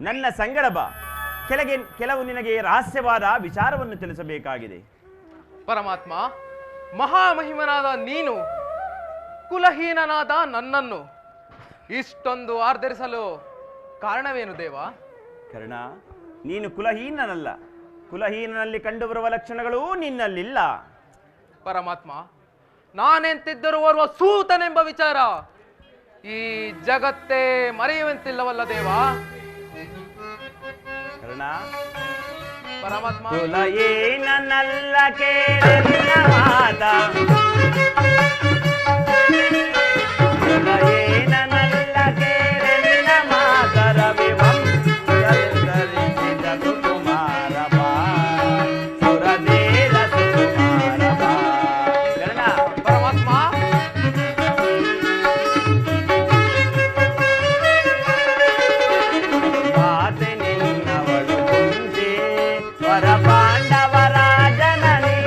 ನನ್ನ ಸಂಗಡ ಬಾ. ಕೆಲವು ನಿನಗೆ ರಹಸ್ಯವಾದ ವಿಚಾರವನ್ನು ತಿಳಿಸಬೇಕಾಗಿದೆ. ಪರಮಾತ್ಮ, ಮಹಾಮಹಿಮನಾದ ನೀನು ಕುಲಹೀನನಾದ ನನ್ನನ್ನು ಇಷ್ಟೊಂದು ಆರ್ಧರಿಸಲು ಕಾರಣವೇನು ದೇವ? ಕರ್ಣ, ನೀನು ಕುಲಹೀನನಲ್ಲ. ಕುಲಹೀನನಲ್ಲಿ ಕಂಡುಬರುವ ಲಕ್ಷಣಗಳು ನಿನ್ನಲ್ಲಿಲ್ಲ. ಪರಮಾತ್ಮ, ನಾನೆಂತಿದ್ದರೂ ಓರ್ವ ಸೂತನೆಂಬ ವಿಚಾರ ಈ ಜಗತ್ತೇ ಮರೆಯುವಂತಿಲ್ಲವಲ್ಲ ದೇವ? ಕರ್ಣ, ಪರಮಾತ್ಮ, ಕುಲಹೀನನಲ್ಲ ಕೇಳಿನ ಮಾತ, ಕುಲಹೀನನಲ್ಲ ಕೇಳಿನ ಮಾತ, ರವಿವಂಶಧರಿಸಿದ ಸುಕುಮಾರ ಬಾ, ಸುರದೇವ ಸುಕುಮಾರ ಬಾ. ಕರ್ಣ, ಪರಮಾತ್ಮ, ಮಾತೆ ನಿನ್ನವಳು ಕುಂತಿ ವರ ಪಾಂಡವರ ಜನನಿ.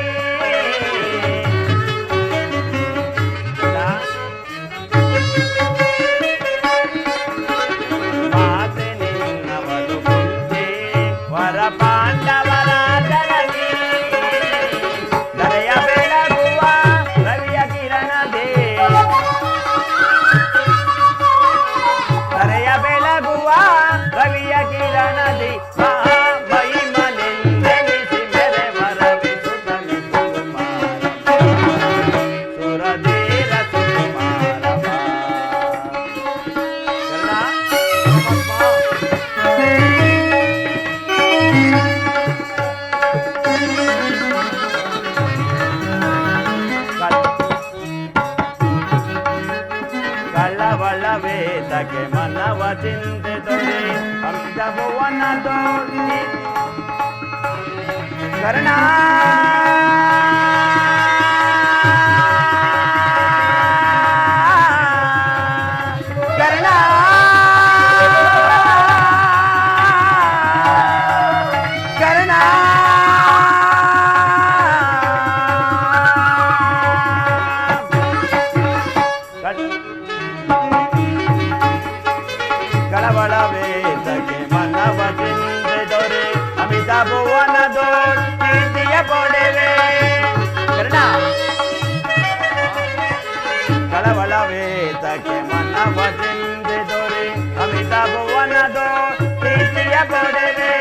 ಮಾತೆ ನಿನ್ನವಳು ಕುಂತಿ ವರ ಪಾಂಡವರ ಜನನಿ. ದರೆಯ ಬೆಳಗುವ ರವಿಯ ಕಿರಣದೇ, ದರೆಯ ಬೆಳಗುವ ರವಿಯ ಕಿರಣದಿ, ಮಹಿಮನೆಂದೆನಿಸಿ ಮೆರೆವರ ವಿಸುತನೆ ಸುಕುಮಾರ ಬಾ, ಸುರದೇವ ಸುಕುಮಾರ ಬಾ. ಕಳ್ಳವಳವೇದಕ್ಕೆ ಮನವ ಚಿಂತೆ ತೊಡೆ ಅಂಶಭುವನ ತೋಡಿ. ಕರ್ಣ, ಕರ್ಣ, ಕರ್ಣ, ಕಳವಳವೇದಕ್ಕೆ ಮನವ ಚಿಂತೆ ದೊರೆ ಅಮಿತ ಭುವನ ದೋಟಿಯ ಪೊಡೆವೆ. ಕರ್ಣ, ಕಳವಳವೇದಕ್ಕೆ ಮನವ ಚಿಂತೆ ದೊರೆ ಅಮಿತ ಭುವನ ದೋಟಿಯ ಪೊಡೆವೆ.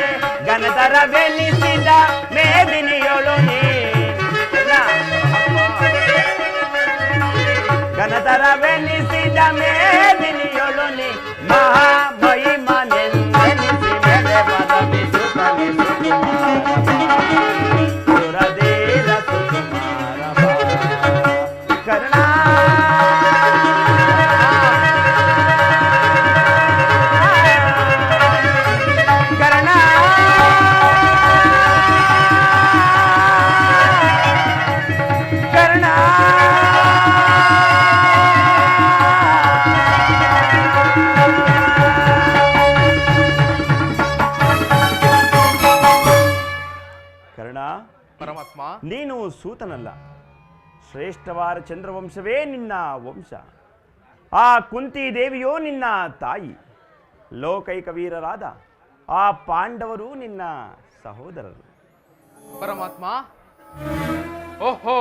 ಗಣತರ ಬೆಲಿಸಿದ ಮೇದಿನಿಯೊಳು ನೀ. ಗಣತರ ಬೆಲಿಸಿದ ಮೇದಿನಿಯೊಳು ನೀ, ಮಹಾಮಹಿಮನೆಂದೆನಿಸಿ ಮೆರೆವರ ವಿಸುತನೆ ಸುಕುಮಾರ ಬಾ, ಸುರದೇವ ಸುಕುಮಾರ ಬಾ. ಕರ್ಣ, ಕರ್ಣ, ಕರ್ಣ, ಕರ್ಣ, ಪರಮಾತ್ಮ, ನೀನು ಸೂತನಲ್ಲ. ಶ್ರೇಷ್ಠವಾದ ಚಂದ್ರವಂಶವೇ ನಿನ್ನ ವಂಶ. ಆ ಕುಂತಿ ದೇವಿಯೋ ನಿನ್ನ ತಾಯಿ. ಲೋಕೈಕ ವೀರರಾದ ಆ ಪಾಂಡವರು ನಿನ್ನ ಸಹೋದರರು. ಪರಮಾತ್ಮ, ಓಹೋ,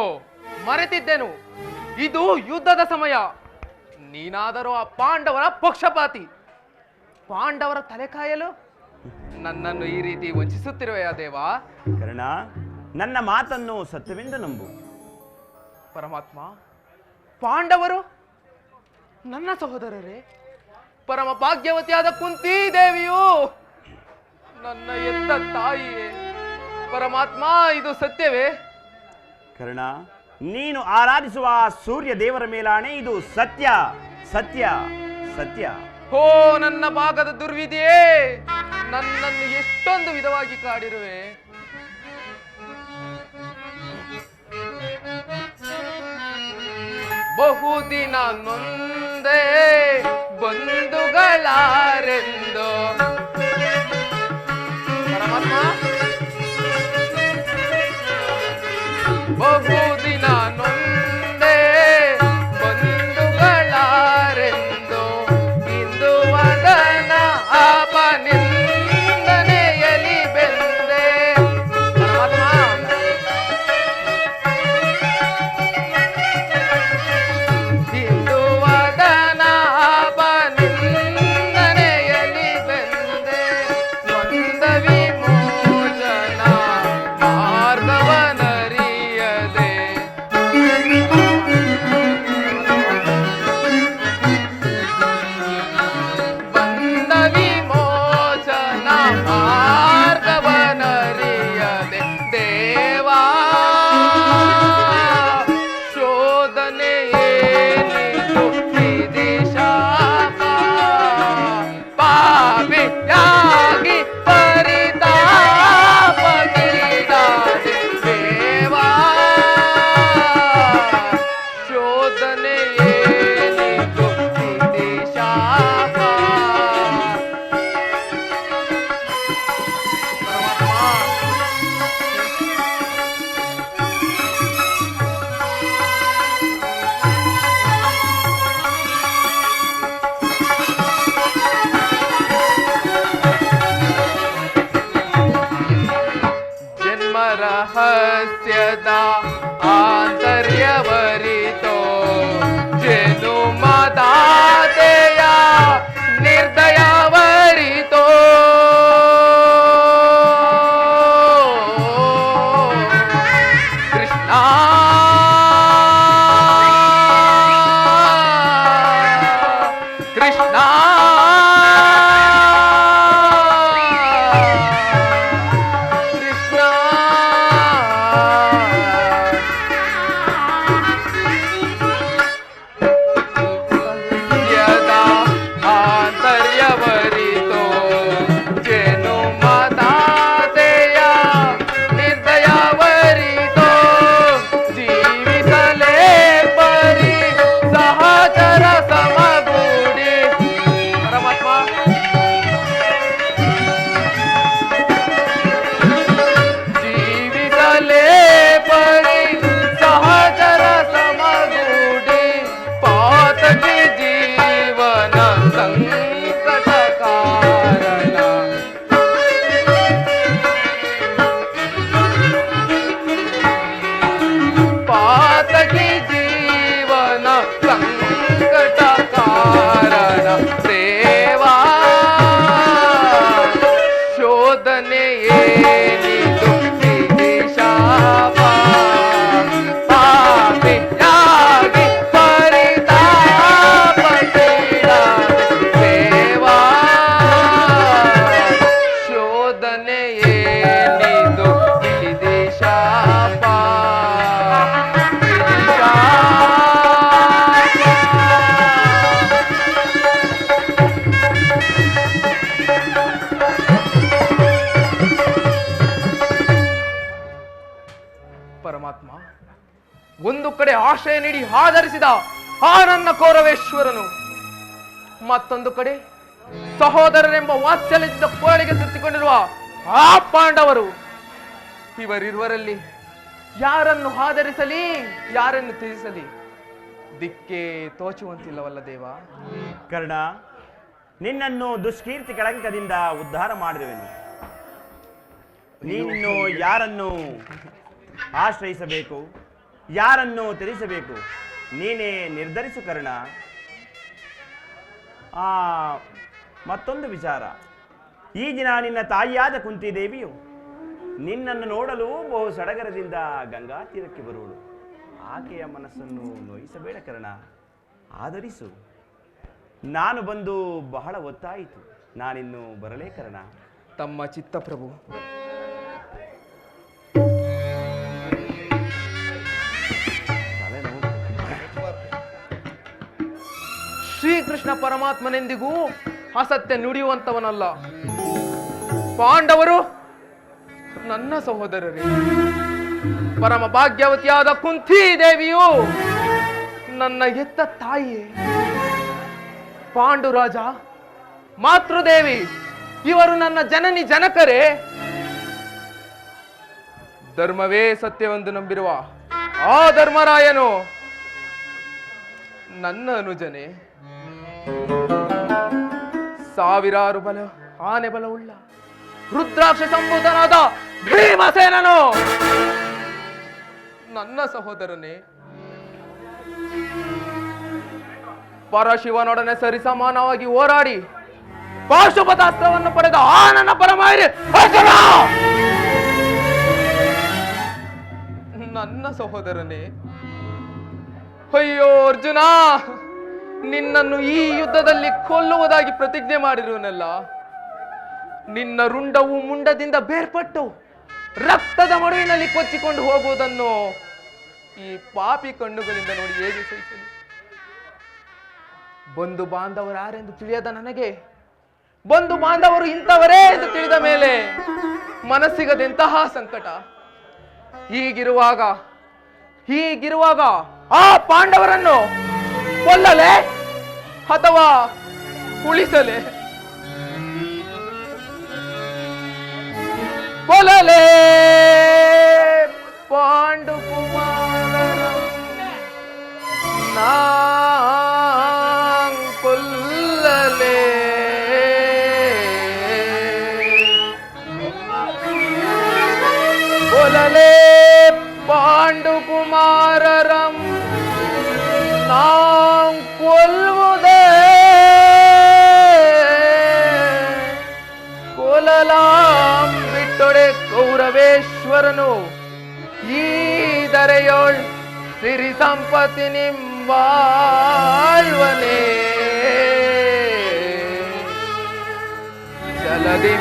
ಮರೆತಿದ್ದೆನು. ಇದು ಯುದ್ಧದ ಸಮಯ. ನೀನಾದರೂ ಆ ಪಾಂಡವರ ಪಕ್ಷಪಾತಿ. ಪಾಂಡವರ ತಲೆ ಕಾಯಲು ನನ್ನನ್ನು ಈ ರೀತಿ ವಂಚಿಸುತ್ತಿರುವೆಯಾ ದೇವಾ? ಕರ್ಣ, ನನ್ನ ಮಾತನ್ನು ಸತ್ಯವೆಂದು ನಂಬು. ಪರಮಾತ್ಮ, ಪಾಂಡವರು ನನ್ನ ಸಹೋದರರೇ. ಪರಮ ಭಾಗ್ಯವತಿಯಾದ ಕುಂತಿ ದೇವಿಯು ನನ್ನ ಎತ್ತ ತಾಯಿಯೇ. ಪರಮಾತ್ಮ, ಇದು ಸತ್ಯವೇ? ಕರ್ಣ, ನೀನು ಆರಾಧಿಸುವ ಸೂರ್ಯ ದೇವರ ಮೇಲಾಣೆ, ಇದು ಸತ್ಯ, ಸತ್ಯ, ಸತ್ಯ. ಹೋ ನನ್ನ ಭಾಗದ ದುರ್ವಿಧಿಯೇ, ನನ್ನನ್ನು ಎಷ್ಟೊಂದು ವಿಧವಾಗಿ ಕಾಡಿರುವೆ. ಬಹುದಿನ ನೊಂದೆ ಬಂಧುಗಳಾರೆಂದು. ಪರಮಾತ್ಮ, ಬಹುದಿನ ನೊಂದೆ ಬಂಧುಗಳಾರೆಂದು ಇಂದು ವದನ ಆಪನಿಂದ ಸತ್ಯದ ಆಂತರ್ಯವರಿತೋ ಜನುಮದಾತೆಯ ನಿರ್ದಯವರಿತೋ ಕೃಷ್ಣ ಕೃಷ್ಣ ಪರಮಾತ್ಮ, ಒಂದು ಕಡೆ ಆಶ್ರಯ ನೀಡಿ ಆಧರಿಸಿದ ಆ ನನ್ನ ಕೌರವೇಶ್ವರನು, ಮತ್ತೊಂದು ಕಡೆ ಸಹೋದರರೆಂಬ ವಾತ್ಸಲ್ಯದಿಂದ ಕೋಳಿಗೆ ಸುತ್ತಿಕೊಂಡಿರುವ ಆ ಪಾಂಡವರು, ಇವರಿರುವರಲ್ಲಿ ಯಾರನ್ನು ಆಧರಿಸಲಿ, ಯಾರನ್ನು ತ್ಯಜಿಸಲಿ ದಿಕ್ಕೇ ತೋಚುವಂತಿಲ್ಲವಲ್ಲ ದೇವ. ಕರ್ಣ, ನಿನ್ನನ್ನು ದುಷ್ಕೀರ್ತಿ ಕಳಂಕದಿಂದ ಉದ್ಧಾರ ಮಾಡಿರುವೆನು. ನೀನು ಯಾರನ್ನು ಆಶ್ರಯಿಸಬೇಕು, ಯಾರನ್ನು ತ್ಯಜಿಸಬೇಕು ನೀನೇ ನಿರ್ಧರಿಸು ಕರ್ಣ. ಮತ್ತೊಂದು ವಿಚಾರ, ಈ ದಿನ ನಿನ್ನ ತಾಯಿಯಾದ ಕುಂತಿದೇವಿಯು ನಿನ್ನನ್ನು ನೋಡಲು ಬಹು ಸಡಗರದಿಂದ ಗಂಗಾ ತೀರಕ್ಕೆ ಬರುವಳು. ಆಕೆಯ ಮನಸ್ಸನ್ನು ನೋಯಿಸಬೇಡ ಕರ್ಣ, ಆಧರಿಸು. ನಾನು ಬಂದು ಬಹಳ ಹೊತ್ತಾಯಿತು, ನಾನಿನ್ನು ಬರಲೇ ಕರ್ಣ. ತಮ್ಮ ಚಿತ್ತಪ್ರಭು. ಶ್ರೀಕೃಷ್ಣ ಪರಮಾತ್ಮನೆಂದಿಗೂ ಅಸತ್ಯ ನುಡಿಯುವಂತವನಲ್ಲ. ಪಾಂಡವರು ನನ್ನ ಸಹೋದರರೇ. ಪರಮ ಭಾಗ್ಯವತಿಯಾದ ಕುಂತಿ ದೇವಿಯು ನನ್ನ ಎತ್ತ ತಾಯಿಯೇ. ಪಾಂಡುರಾಜ, ಮಾತೃದೇವಿ ಇವರು ನನ್ನ ಜನನಿ ಜನಕರೇ. ಧರ್ಮವೇ ಸತ್ಯವೆಂದು ನಂಬಿರುವ ಆ ಧರ್ಮರಾಯನು ನನ್ನ ಅನುಜನೆ. ಸಾವಿರಾರು ಆನೆ ಬಲವುಳ್ಳ ರುದ್ರಾಕ್ಷ ಸಂಭೂತನಾದ ಭೀಮಸೇನನು ನನ್ನ ಸಹೋದರನೇ. ಪರಶಿವನೊಡನೆ ಸರಿಸಮಾನವಾಗಿ ಹೋರಾಡಿ ಪಾಶುಪತಾಸ್ತ್ರವನ್ನು ಪಡೆದ ಆ ನನ್ನ ಪರಮಾಯಿರಿ ಅರ್ಜುನ ನನ್ನ ಸಹೋದರನೇ. ಅಯ್ಯೋ ಅರ್ಜುನ, ನಿನ್ನನ್ನು ಈ ಯುದ್ಧದಲ್ಲಿ ಕೊಲ್ಲುವುದಾಗಿ ಪ್ರತಿಜ್ಞೆ ಮಾಡಿರುವನಲ್ಲ. ನಿನ್ನ ರುಂಡವು ಮುಂಡದಿಂದ ಬೇರ್ಪಟ್ಟು ರಕ್ತದ ಮಡುವಿನಲ್ಲಿ ಕೊಚ್ಚಿಕೊಂಡು ಹೋಗುವುದನ್ನು ಈ ಪಾಪಿ ಕಣ್ಣುಗಳಿಂದ ನೋಡಿ ಹೇಗೆ ಸಹಿಸಲಿ? ಬಂಧು ಬಾಂಧವರಾರೆಂದು ತಿಳಿಯದ ನನಗೆ ಬಂಧು ಬಾಂಧವರು ಇಂಥವರೇ ಎಂದು ತಿಳಿದ ಮೇಲೆ ಮನಸ್ಸಿಗದೆಂತಹ ಸಂಕಟ. ಹೀಗಿರುವಾಗ ಆ ಪಾಂಡವರನ್ನು ಕೊಲ್ಲಲೆ ಅಥವಾ ಉಳಿಸಲೆ? ಕೊಲ್ಲಲೆ ಪಾಂಡು ಕುಮಾರರ ಕೊಲ್ಲಲೆ. ಕೊಲ್ಲಲೆ ಕೇವಲ ಬಿಟ್ಟೊಡೆ ಕೌರವೇಶ್ವರನು ಈ ದರೆಯೋಳ್ ಸಿರಿ ಸಂಪತ್ತಿ ನಿಂಬಾಳ್ವನೇ ಜಲದಿ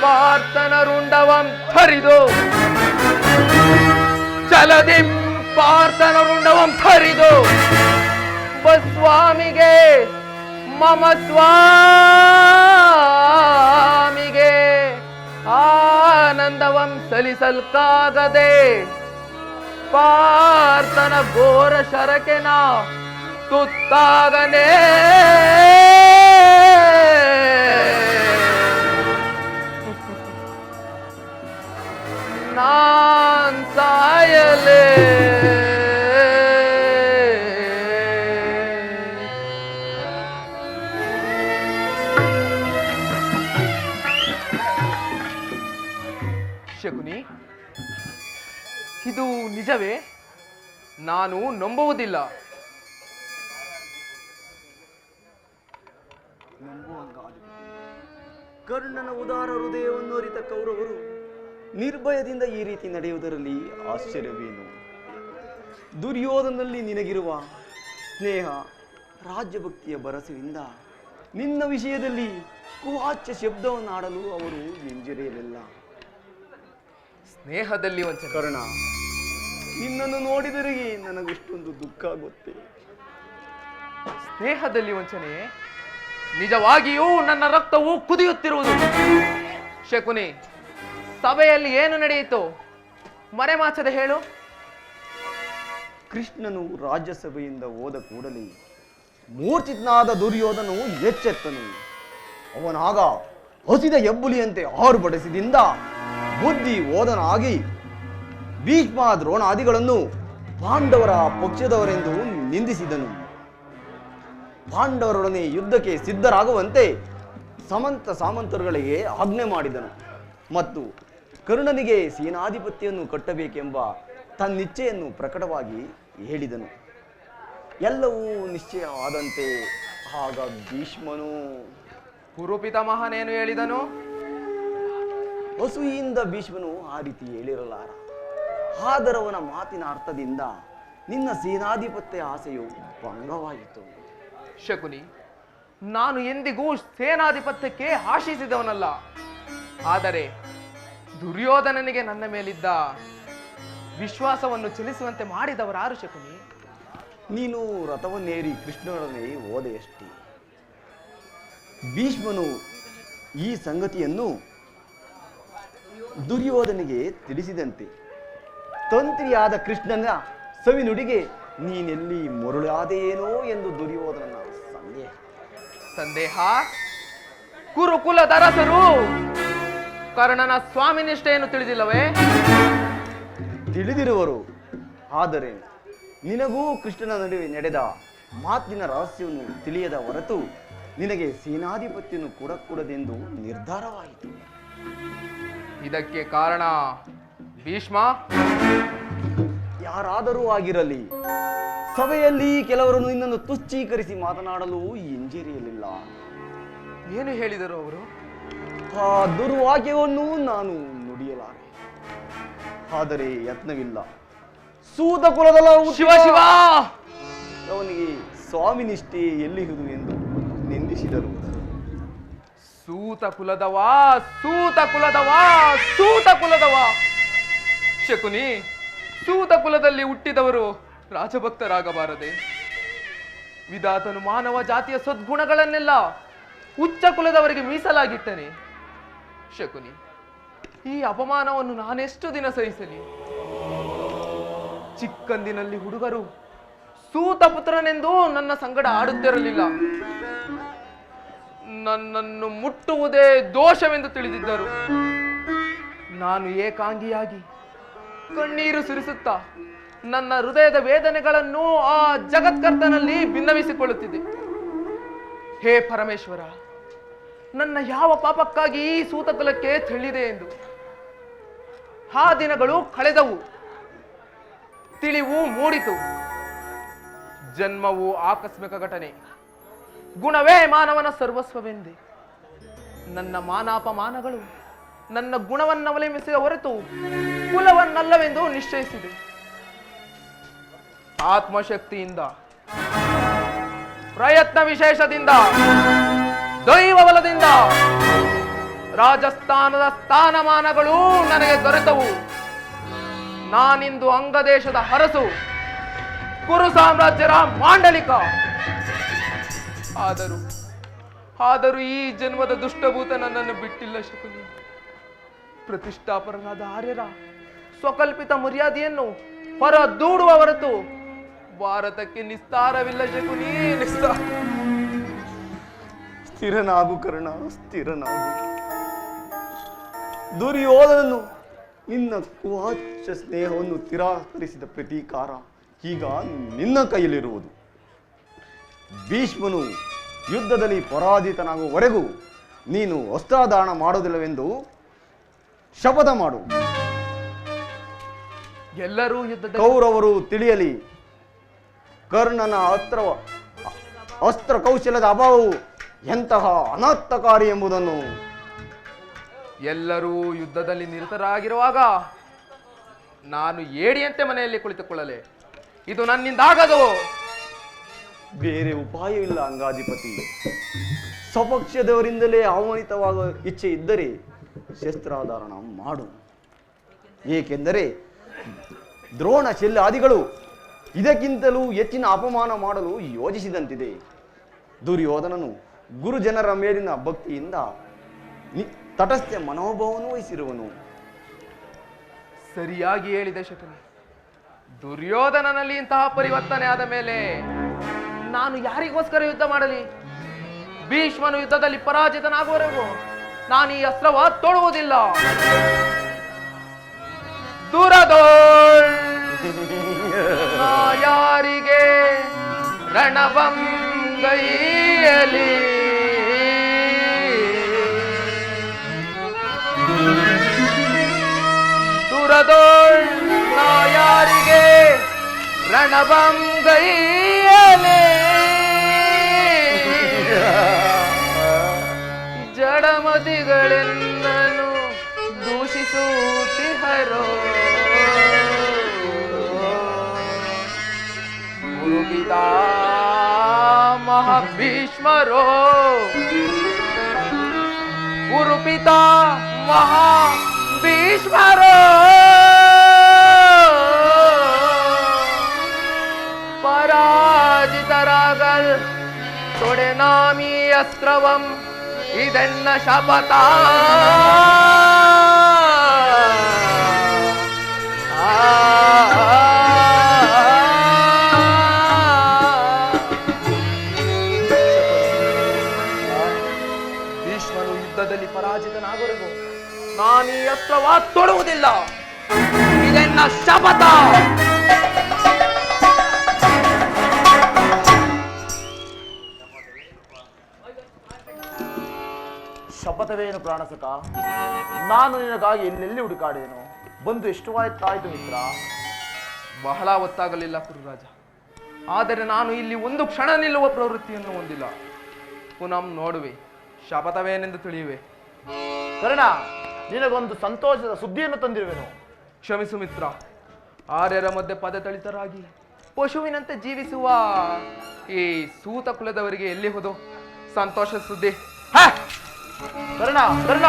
ಪಾರ್ಥನರುಂಡವಂ ಹರಿದು ಜಲದಿ ಪಾರ್ಥನರುಂಡವಂ ಹರಿದು ಬಸ್ವಾಮಿಗೆ ಮಮ ಸ್ವಾಮಿಗೆ ಆನಂದವಂ ಸಲಿಸಲ್ಕಾಗದೆ ಪಾರ್ಥನ ಘೋರ ಶರಕೆನ ತುತ್ತಾಗನೆ ನಾನ್ ಸಾಯಲೇ ಶಕುನಿ, ಇದು ನಿಜವೇ? ನಾನು ನಂಬುವುದಿಲ್ಲ. ಕರ್ಣನ ಉದಾರ ಹೃದಯವನ್ನು ಅರಿತ ಕೌರವರು ನಿರ್ಭಯದಿಂದ ಈ ರೀತಿ ನಡೆಯುವುದರಲ್ಲಿ ಆಶ್ಚರ್ಯವೇನು? ದುರ್ಯೋಧನಲ್ಲಿ ನಿನಗಿರುವ ಸ್ನೇಹ, ರಾಜ್ಯಭಕ್ತಿಯ ಭರಸೆಯಿಂದ ನಿನ್ನ ವಿಷಯದಲ್ಲಿ ಕುವಾಚ್ಯ ಶಬ್ದವನ್ನಾಡಲು ಅವರು ಹಿಂಜರಿಯಲಿಲ್ಲ. ಸ್ನೇಹದಲ್ಲಿ ವಂಚನೆ. ಕರ್ಣ, ನಿನ್ನನ್ನು ನೋಡಿದರೆ ನನಗೆಷ್ಟೊಂದು ದುಃಖ ಆಗುತ್ತೆ. ಸ್ನೇಹದಲ್ಲಿ ವಂಚನೆ? ನಿಜವಾಗಿಯೂ ನನ್ನ ರಕ್ತವು ಕುದಿಯುತ್ತಿರುವುದು. ಶಕುನಿ, ಸಭೆಯಲ್ಲಿ ಏನು ನಡೆಯಿತು? ಮರೆಮಾಚದೆ ಹೇಳು. ಕೃಷ್ಣನು ರಾಜ್ಯಸಭೆಯಿಂದ ಹೋದ ಕೂಡಲೇ ಮೂರ್ಛಿತನಾದ ದುರ್ಯೋಧನು ಎಚ್ಚೆತ್ತನು. ಅವನಾಗ ಹಸಿದ ಹೆಬ್ಬುಲಿಯಂತೆ ಆರ್ಭಟಿಸಿದಿಂದ ಬುದ್ಧಿ ಓದನಾಗಿ ಭೀಷ್ಮ ದ್ರೋಣಾದಿಗಳನ್ನು ಪಾಂಡವರ ಪಕ್ಷದವರೆಂದು ನಿಂದಿಸಿದನು. ಪಾಂಡವರೊಡನೆ ಯುದ್ಧಕ್ಕೆ ಸಿದ್ಧರಾಗುವಂತೆ ಸಮಂತ ಸಾಮಂತರುಗಳಿಗೆ ಆಜ್ಞೆ ಮಾಡಿದನು ಮತ್ತು ಕರ್ಣನಿಗೆ ಸೇನಾಧಿಪತ್ಯವನ್ನು ಕಟ್ಟಬೇಕೆಂಬ ತನ್ನಿಚ್ಛೆಯನ್ನು ಪ್ರಕಟವಾಗಿ ಹೇಳಿದನು. ಎಲ್ಲವೂ ನಿಶ್ಚಯ ಆದಂತೆ ಆಗ ಭೀಷ್ಮನು, ಕುರುಪಿತಾಮಹನೇನು ಹೇಳಿದನು? ಅಸೂಯಿಂದ ಭೀಷ್ಮನು ಆ ರೀತಿ ಹೇಳಿರಲಾರ. ಆದರವನ ಮಾತಿನ ಅರ್ಥದಿಂದ ನಿನ್ನ ಸೇನಾಧಿಪತ್ಯ ಆಸೆಯು ಭಂಗವಾಯಿತು. ಶಕುನಿ, ನಾನು ಎಂದಿಗೂ ಸೇನಾಧಿಪತ್ಯಕ್ಕೆ ಆಶಿಸಿದವನಲ್ಲ. ಆದರೆ ದುರ್ಯೋಧನನಿಗೆ ನನ್ನ ಮೇಲಿದ್ದ ವಿಶ್ವಾಸವನ್ನು ಚಲಿಸುವಂತೆ ಮಾಡಿದವರಾರು ಶಕುನಿ? ನೀನು ರಥವನ್ನೇರಿ ಕೃಷ್ಣನೊಡನೆ ಹೋದೆಯಷ್ಟೇ. ಭೀಷ್ಮನು ಈ ಸಂಗತಿಯನ್ನು ದುರ್ಯೋಧನಿಗೆ ತಿಳಿಸಿದಂತೆ ತಂತ್ರಿಯಾದ ಕೃಷ್ಣನ ಸವಿನುಡಿಗೆ ನೀನೆಲ್ಲಿ ಮರುಳಾದೇನೋ ಎಂದು ದುರ್ಯೋಧನನ ಸಂದೇಹ. ಕುರುಕುಲದ ಅರಸರು ಕರ್ಣನ ಸ್ವಾಮಿ ನಿಷ್ಠೆಯನ್ನು ತಿಳಿದಿಲ್ಲವೇ? ತಿಳಿದಿರುವರು. ಆದರೆ ನಿನಗೂ ಕೃಷ್ಣನ ನಡುವೆ ನಡೆದ ಮಾತಿನ ರಹಸ್ಯವನ್ನು ತಿಳಿಯದ ಹೊರತು ನಿನಗೆ ಸೇನಾಧಿಪತ್ಯವನ್ನು ಕೊಡಕೂಡದೆಂದು ನಿರ್ಧಾರವಾಯಿತು. ಇದಕ್ಕೆ ಕಾರಣ ಭೀಷ್ಮ? ಯಾರಾದರೂ ಆಗಿರಲಿ, ಸಭೆಯಲ್ಲಿ ಕೆಲವರು ನಿನ್ನನ್ನು ತುಚ್ಛೀಕರಿಸಿ ಮಾತನಾಡಲು ಹಿಂಜರಿಯಲಿಲ್ಲ. ಏನು ಹೇಳಿದರು ಅವರು? ಆ ದುರ್ವಾಕ್ಯವನ್ನು ನಾನು ನುಡಿಯಲಾರೆ. ಆದರೆ ಯತ್ನವಿಲ್ಲ. ಸೂತ ಕುಲದಲ್ಲ ಶಿವ ಶಿವ ಅವನಿಗೆ ಸ್ವಾಮಿ ನಿಷ್ಠೆ ಎಲ್ಲಿಹುದು ಎಂದು ನಿಂದಿಸಿದರು. ಸೂತ ಕುಲದವಾ, ಸೂತ ಕುಲದವಾ, ಸೂತ ಕುಲದವಾ. ಶಕುನಿ, ಸೂತ ಕುಲದಲ್ಲಿ ಹುಟ್ಟಿದವರು ರಾಜಭಕ್ತರಾಗಬಾರದೆ? ವಿಧಾತನು ಮಾನವ ಜಾತಿಯ ಸದ್ಗುಣಗಳನ್ನೆಲ್ಲ ಉಚ್ಚ ಕುಲದವರಿಗೆ ಮೀಸಲಾಗಿಟ್ಟನೆ. ಶಕುನಿ, ಈ ಅಪಮಾನವನ್ನು ನಾನೆಷ್ಟು ದಿನ ಸಹಿಸಲಿ? ಚಿಕ್ಕಂದಿನಲ್ಲಿ ಹುಡುಗರು ಸೂತ ಪುತ್ರನೆಂದು ನನ್ನ ಸಂಗಡ ಆಡುತ್ತಿರಲಿಲ್ಲ. ನನ್ನನ್ನು ಮುಟ್ಟುವುದೇ ದೋಷವೆಂದು ತಿಳಿದಿದ್ದರು. ನಾನು ಏಕಾಂಗಿಯಾಗಿ ಕಣ್ಣೀರು ಸುರಿಸುತ್ತಾ ನನ್ನ ಹೃದಯದ ವೇದನೆಗಳನ್ನು ಆ ಜಗತ್ಕರ್ತನಲ್ಲಿ ಭಿನ್ನವಿಸಿಕೊಳ್ಳುತ್ತಿದ್ದೆ. ಹೇ ಪರಮೇಶ್ವರ, ನನ್ನ ಯಾವ ಪಾಪಕ್ಕಾಗಿ ಈ ಸೂತಕುಲಕ್ಕೆ ತಿಳಿದೆ ಎಂದು. ಆ ದಿನಗಳು ಕಳೆದವು, ತಿಳಿವು ಮೂಡಿತು. ಜನ್ಮವು ಆಕಸ್ಮಿಕ ಘಟನೆ, ಗುಣವೇ ಮಾನವನ ಸರ್ವಸ್ವವೆಂದೆ. ನನ್ನ ಮಾನಾಪಮಾನಗಳು ನನ್ನ ಗುಣವನ್ನವಲಂಬಿಸಿದ ಹೊರತು ಕುಲವನ್ನಲ್ಲವೆಂದು ನಿಶ್ಚಯಿಸಿದೆ. ಆತ್ಮಶಕ್ತಿಯಿಂದ, ಪ್ರಯತ್ನ ವಿಶೇಷದಿಂದ, ದೈವ ಬಲದಿಂದ ರಾಜಸ್ಥಾನದ ಸ್ಥಾನಮಾನಗಳು ನನಗೆ ದೊರೆತವು. ನಾನಿಂದು ಅಂಗದೇಶದ ಅರಸು, ಕುರು ಸಾಮ್ರಾಜ್ಯರ ಮಾಂಡಲಿಕ. ಆದರೂ ಈ ಜನ್ಮದ ದುಷ್ಟಭೂತ ನನ್ನನ್ನು ಬಿಟ್ಟಿಲ್ಲ ಶಕುನಿ. ಪ್ರತಿಷ್ಠಾಪರರಾದ ಆರ್ಯರ ಸ್ವಕಲ್ಪಿತ ಮರ್ಯಾದೆಯನ್ನು ಹೊರ ದೂಡುವ ಹೊರತು ಭಾರತಕ್ಕೆ ನಿಸ್ತಾರವಿಲ್ಲ ಶಕುನಿ, ನಿಸ್ತಾರ. ಸ್ಥಿರನಾಗು ಕರ್ಣ, ಸ್ಥಿರನಾಗು. ದುರ್ಯೋಧನನು ನಿನ್ನ ಕುವಾಚ್ಯ ಸ್ನೇಹವನ್ನು ತಿರಸ್ಕರಿಸಿದ ಪ್ರತೀಕಾರ ಈಗ ನಿನ್ನ ಕೈಯಲ್ಲಿರುವುದು. ಭೀಷ್ಮನು ಯುದ್ಧದಲ್ಲಿ ಪರಾಜಿತನಾಗುವವರೆಗೂ ನೀನು ಅಸ್ತ್ರದಾನ ಮಾಡೋದಿಲ್ಲವೆಂದು ಶಪಥ ಮಾಡು. ಎಲ್ಲರೂ ಯುದ್ಧದಲ್ಲಿ ಕೌರವರು ತಿಳಿಯಲಿ, ಕರ್ಣನ ಅಸ್ತ್ರ ಕೌಶಲ್ಯದ ಅಭಾವವು ಎಂತಹ ಅನರ್ಥಕಾರಿ ಎಂಬುದನ್ನು. ಎಲ್ಲರೂ ಯುದ್ಧದಲ್ಲಿ ನಿರತರಾಗಿರುವಾಗ ನಾನು ಏಡಿಯಂತೆ ಮನೆಯಲ್ಲಿ ಕುಳಿತುಕೊಳ್ಳಲೆ? ಇದು ನನ್ನಿಂದಾಗದು. ಬೇರೆ ಉಪಾಯವಿಲ್ಲ ಅಂಗಾಧಿಪತಿ. ಸ್ವಪಕ್ಷದವರಿಂದಲೇ ಅವಮಾನಿತವಾಗುವ ಇಚ್ಛೆ ಇದ್ದರೆ ಶಸ್ತ್ರಾಧಾರಣ ಮಾಡು. ಏಕೆಂದರೆ ದ್ರೋಣ ಶಲ್ಯಾದಿಗಳು ಇದಕ್ಕಿಂತಲೂ ಹೆಚ್ಚಿನ ಅಪಮಾನ ಮಾಡಲು ಯೋಜಿಸಿದಂತಿದೆ. ದುರ್ಯೋಧನನು ಗುರುಜನರ ಮೇಲಿನ ಭಕ್ತಿಯಿಂದ ತಟಸ್ಥ್ಯ ಮನೋಭಾವವನ್ನು ವಹಿಸಿರುವನು. ಸರಿಯಾಗಿ ಹೇಳಿದೆ ಶಕುನಿ. ದುರ್ಯೋಧನನಲ್ಲಿ ಇಂತಹ ಪರಿವರ್ತನೆ ಆದ ಮೇಲೆ ನಾನು ಯಾರಿಗೋಸ್ಕರ ಯುದ್ಧ ಮಾಡಲಿ? ಭೀಷ್ಮನು ಯುದ್ಧದಲ್ಲಿ ಪರಾಜಿತನಾಗುವವರೆಗೂ ನಾನು ಈ ಅಸ್ತ್ರವ ತೊಡುವುದಿಲ್ಲ. ದುರದೋಳ್ ಯಾರಿಗೆ ರಣವಂಗೈಯಲಿ ದುರದೋಳ್ ಯಾರಿಗೆ ರಣವಂಗೈಯಲಿ ಜಡಮತಿಗಳೆನ್ನನು ದೂಷಿಸುತ್ತಿಹರೋ ಗುರುಪಿತಾಮಹ ಭೀಷ್ಮರೋ ಗುರುಪಿತಾಮಹ ಭೀಷ್ಮರೋ ಪರಾಜಿತರಾಗಲ್ ತೊಡೆನಾಮಿ ಅಸ್ತ್ರವಂ ಇದೆನ್ನ ಶಪಥ. ಭೀಷ್ಮನು ಯುದ್ಧದಲ್ಲಿ ಪರಾಜಿತನಾಗುವರೆಗೂ ನಾನು ಈ ಅಸ್ತ್ರವ ತೊಡುವುದಿಲ್ಲ. ಇದೆನ್ನ ಶಪಥ. ಶಪಥವೇನು ಪ್ರಾಣಸಕ? ನಾನು ನಿನಗಾಗಿ ಎಲ್ಲೆಲ್ಲಿ ಹುಡುಕಾಡೇನು? ಬಂದು ಎಷ್ಟು ಆಯ್ತಾಯ್ತು ಮಿತ್ರ? ಬಹಳ ಹೊತ್ತಾಗಲಿಲ್ಲ ಕುರುರಾಜ. ಆದರೆ ನಾನು ಇಲ್ಲಿ ಒಂದು ಕ್ಷಣ ನಿಲ್ಲುವ ಪ್ರವೃತ್ತಿಯನ್ನು ಹೊಂದಿಲ್ಲ. ಪುನಃ ನೋಡುವೆ, ಶಪಥವೇನೆಂದು ತಿಳಿಯುವೆ. ಕರ್ಣ, ನಿನಗೊಂದು ಸಂತೋಷದ ಸುದ್ದಿಯನ್ನು ತಂದಿರುವೆನು. ಕ್ಷಮಿಸು ಮಿತ್ರ. ಆರ್ಯರ ಮಧ್ಯೆ ಪದತಳಿತರಾಗಿ ಪಶುವಿನಂತೆ ಜೀವಿಸುವ ಈ ಸೂತ ಕುಲದವರಿಗೆ ಎಲ್ಲಿ ಹೋದು ಸಂತೋಷ ಸುದ್ದಿ? ಕರ್ಣ, ಕರ್ಣ,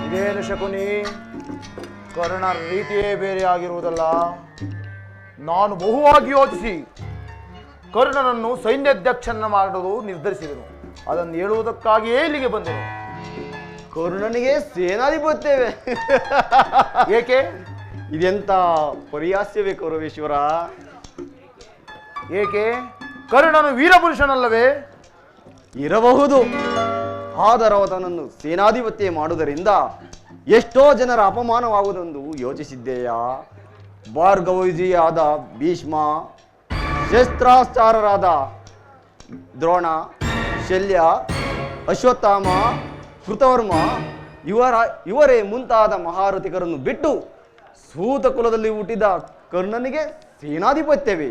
ಇದೇನು ಶಕುನಿ? ಕರ್ಣ ರೀತಿಯೇ ಬೇರೆ ಆಗಿರುವುದಲ್ಲ. ನಾನು ಬಹುವಾಗಿ ಯೋಚಿಸಿ ಕರ್ಣನನ್ನು ಸೈನ್ಯಾಧ್ಯಕ್ಷನ ಮಾಡಲು ನಿರ್ಧರಿಸಿದೆನು. ಅದನ್ನು ಹೇಳುವುದಕ್ಕಾಗಿಯೇ ಇಲ್ಲಿಗೆ ಬಂದೆನು. ಕರ್ಣನಿಗೆ ಸೇನಾಧಿಪತ್ಯವೇ? ಏಕೆ? ಇದೆಂತ ಪರಿಹಾಸ್ಯವೇ ಕೌರವೇಶ್ವರ? ಏಕೆ? ಕರ್ಣನು ವೀರಪುರುಷನಲ್ಲವೇ? ಇರಬಹುದು. ಆದರೆ ಅವನನ್ನು ಸೇನಾಧಿಪತ್ಯ ಮಾಡುವುದರಿಂದ ಎಷ್ಟೋ ಜನರ ಅಪಮಾನವಾಗುವುದೆಂದು ಯೋಚಿಸಿದ್ದೆಯಾ? ಭಾರ್ಗವವಿಜಯಿಯಾದ ಭೀಷ್ಮ, ಶಸ್ತ್ರಾಚಾರರಾದ ದ್ರೋಣ, ಶಲ್ಯ, ಅಶ್ವತ್ಥಾಮ, ಕೃತವರ್ಮ ಇವರೇ ಮುಂತಾದ ಮಹಾರಥಿಕರನ್ನು ಬಿಟ್ಟು ಸೂತ ಕುಲದಲ್ಲಿ ಹುಟ್ಟಿದ ಕರ್ಣನಿಗೆ ಸೇನಾಧಿಪತ್ಯವೇ?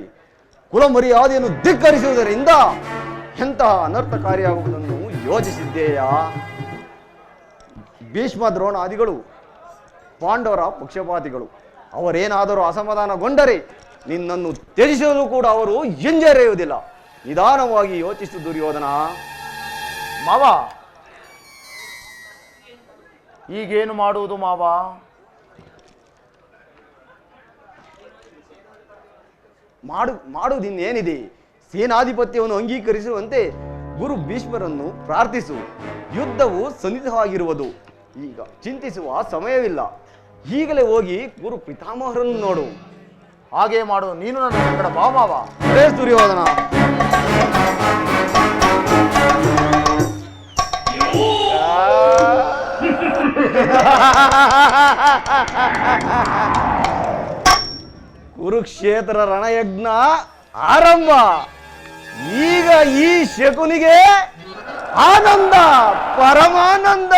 ಕುಲ ಮರ್ಯಾದೆಯನ್ನು ಧಿಕ್ಕರಿಸುವುದರಿಂದ ಎಂತಹ ಅನರ್ಥಕಾರಿಯಾಗುವುದನ್ನು ಯೋಚಿಸಿದ್ದೇಯಾ? ಭೀಷ್ಮ ದ್ರೋಣಾದಿಗಳು ಪಾಂಡವರ ಪಕ್ಷಪಾತಿಗಳು. ಅವರೇನಾದರೂ ಅಸಮಾಧಾನಗೊಂಡರೆ ನಿನ್ನನ್ನು ತ್ಯಜಿಸಲು ಕೂಡ ಅವರು ಹಿಂಜರಿಯುವುದಿಲ್ಲ. ನಿಧಾನವಾಗಿ ಯೋಚಿಸು ದುರ್ಯೋಧನ. ಮಾವ, ಈಗೇನು ಮಾಡುವುದು ಮಾವ? ಮಾಡುವುದಿನ್ನೇನಿದೆ? ಸೇನಾಧಿಪತ್ಯವನ್ನು ಅಂಗೀಕರಿಸುವಂತೆ ಗುರು ಭೀಷ್ಮರನ್ನು ಪ್ರಾರ್ಥಿಸು. ಯುದ್ಧವು ಸನ್ನಿಹಿತವಾಗಿರುವುದು. ಈಗ ಚಿಂತಿಸುವ ಸಮಯವಿಲ್ಲ. ಈಗಲೇ ಹೋಗಿ ಗುರು ಪಿತಾಮಹರನ್ನು ನೋಡು. ಹಾಗೆ ಮಾಡು. ನೀನು ನನ್ನ ಸಂಗಡ ಬಾ ಮಾವ. ಅರೇ ದುರ್ಯೋಧನ. ಕುರುಕ್ಷೇತ್ರ ರಣಯಜ್ಞ ಆರಂಭ. ಈಗ ಈ ಶಕುನಿಗೆ ಆನಂದ, ಪರಮಾನಂದ.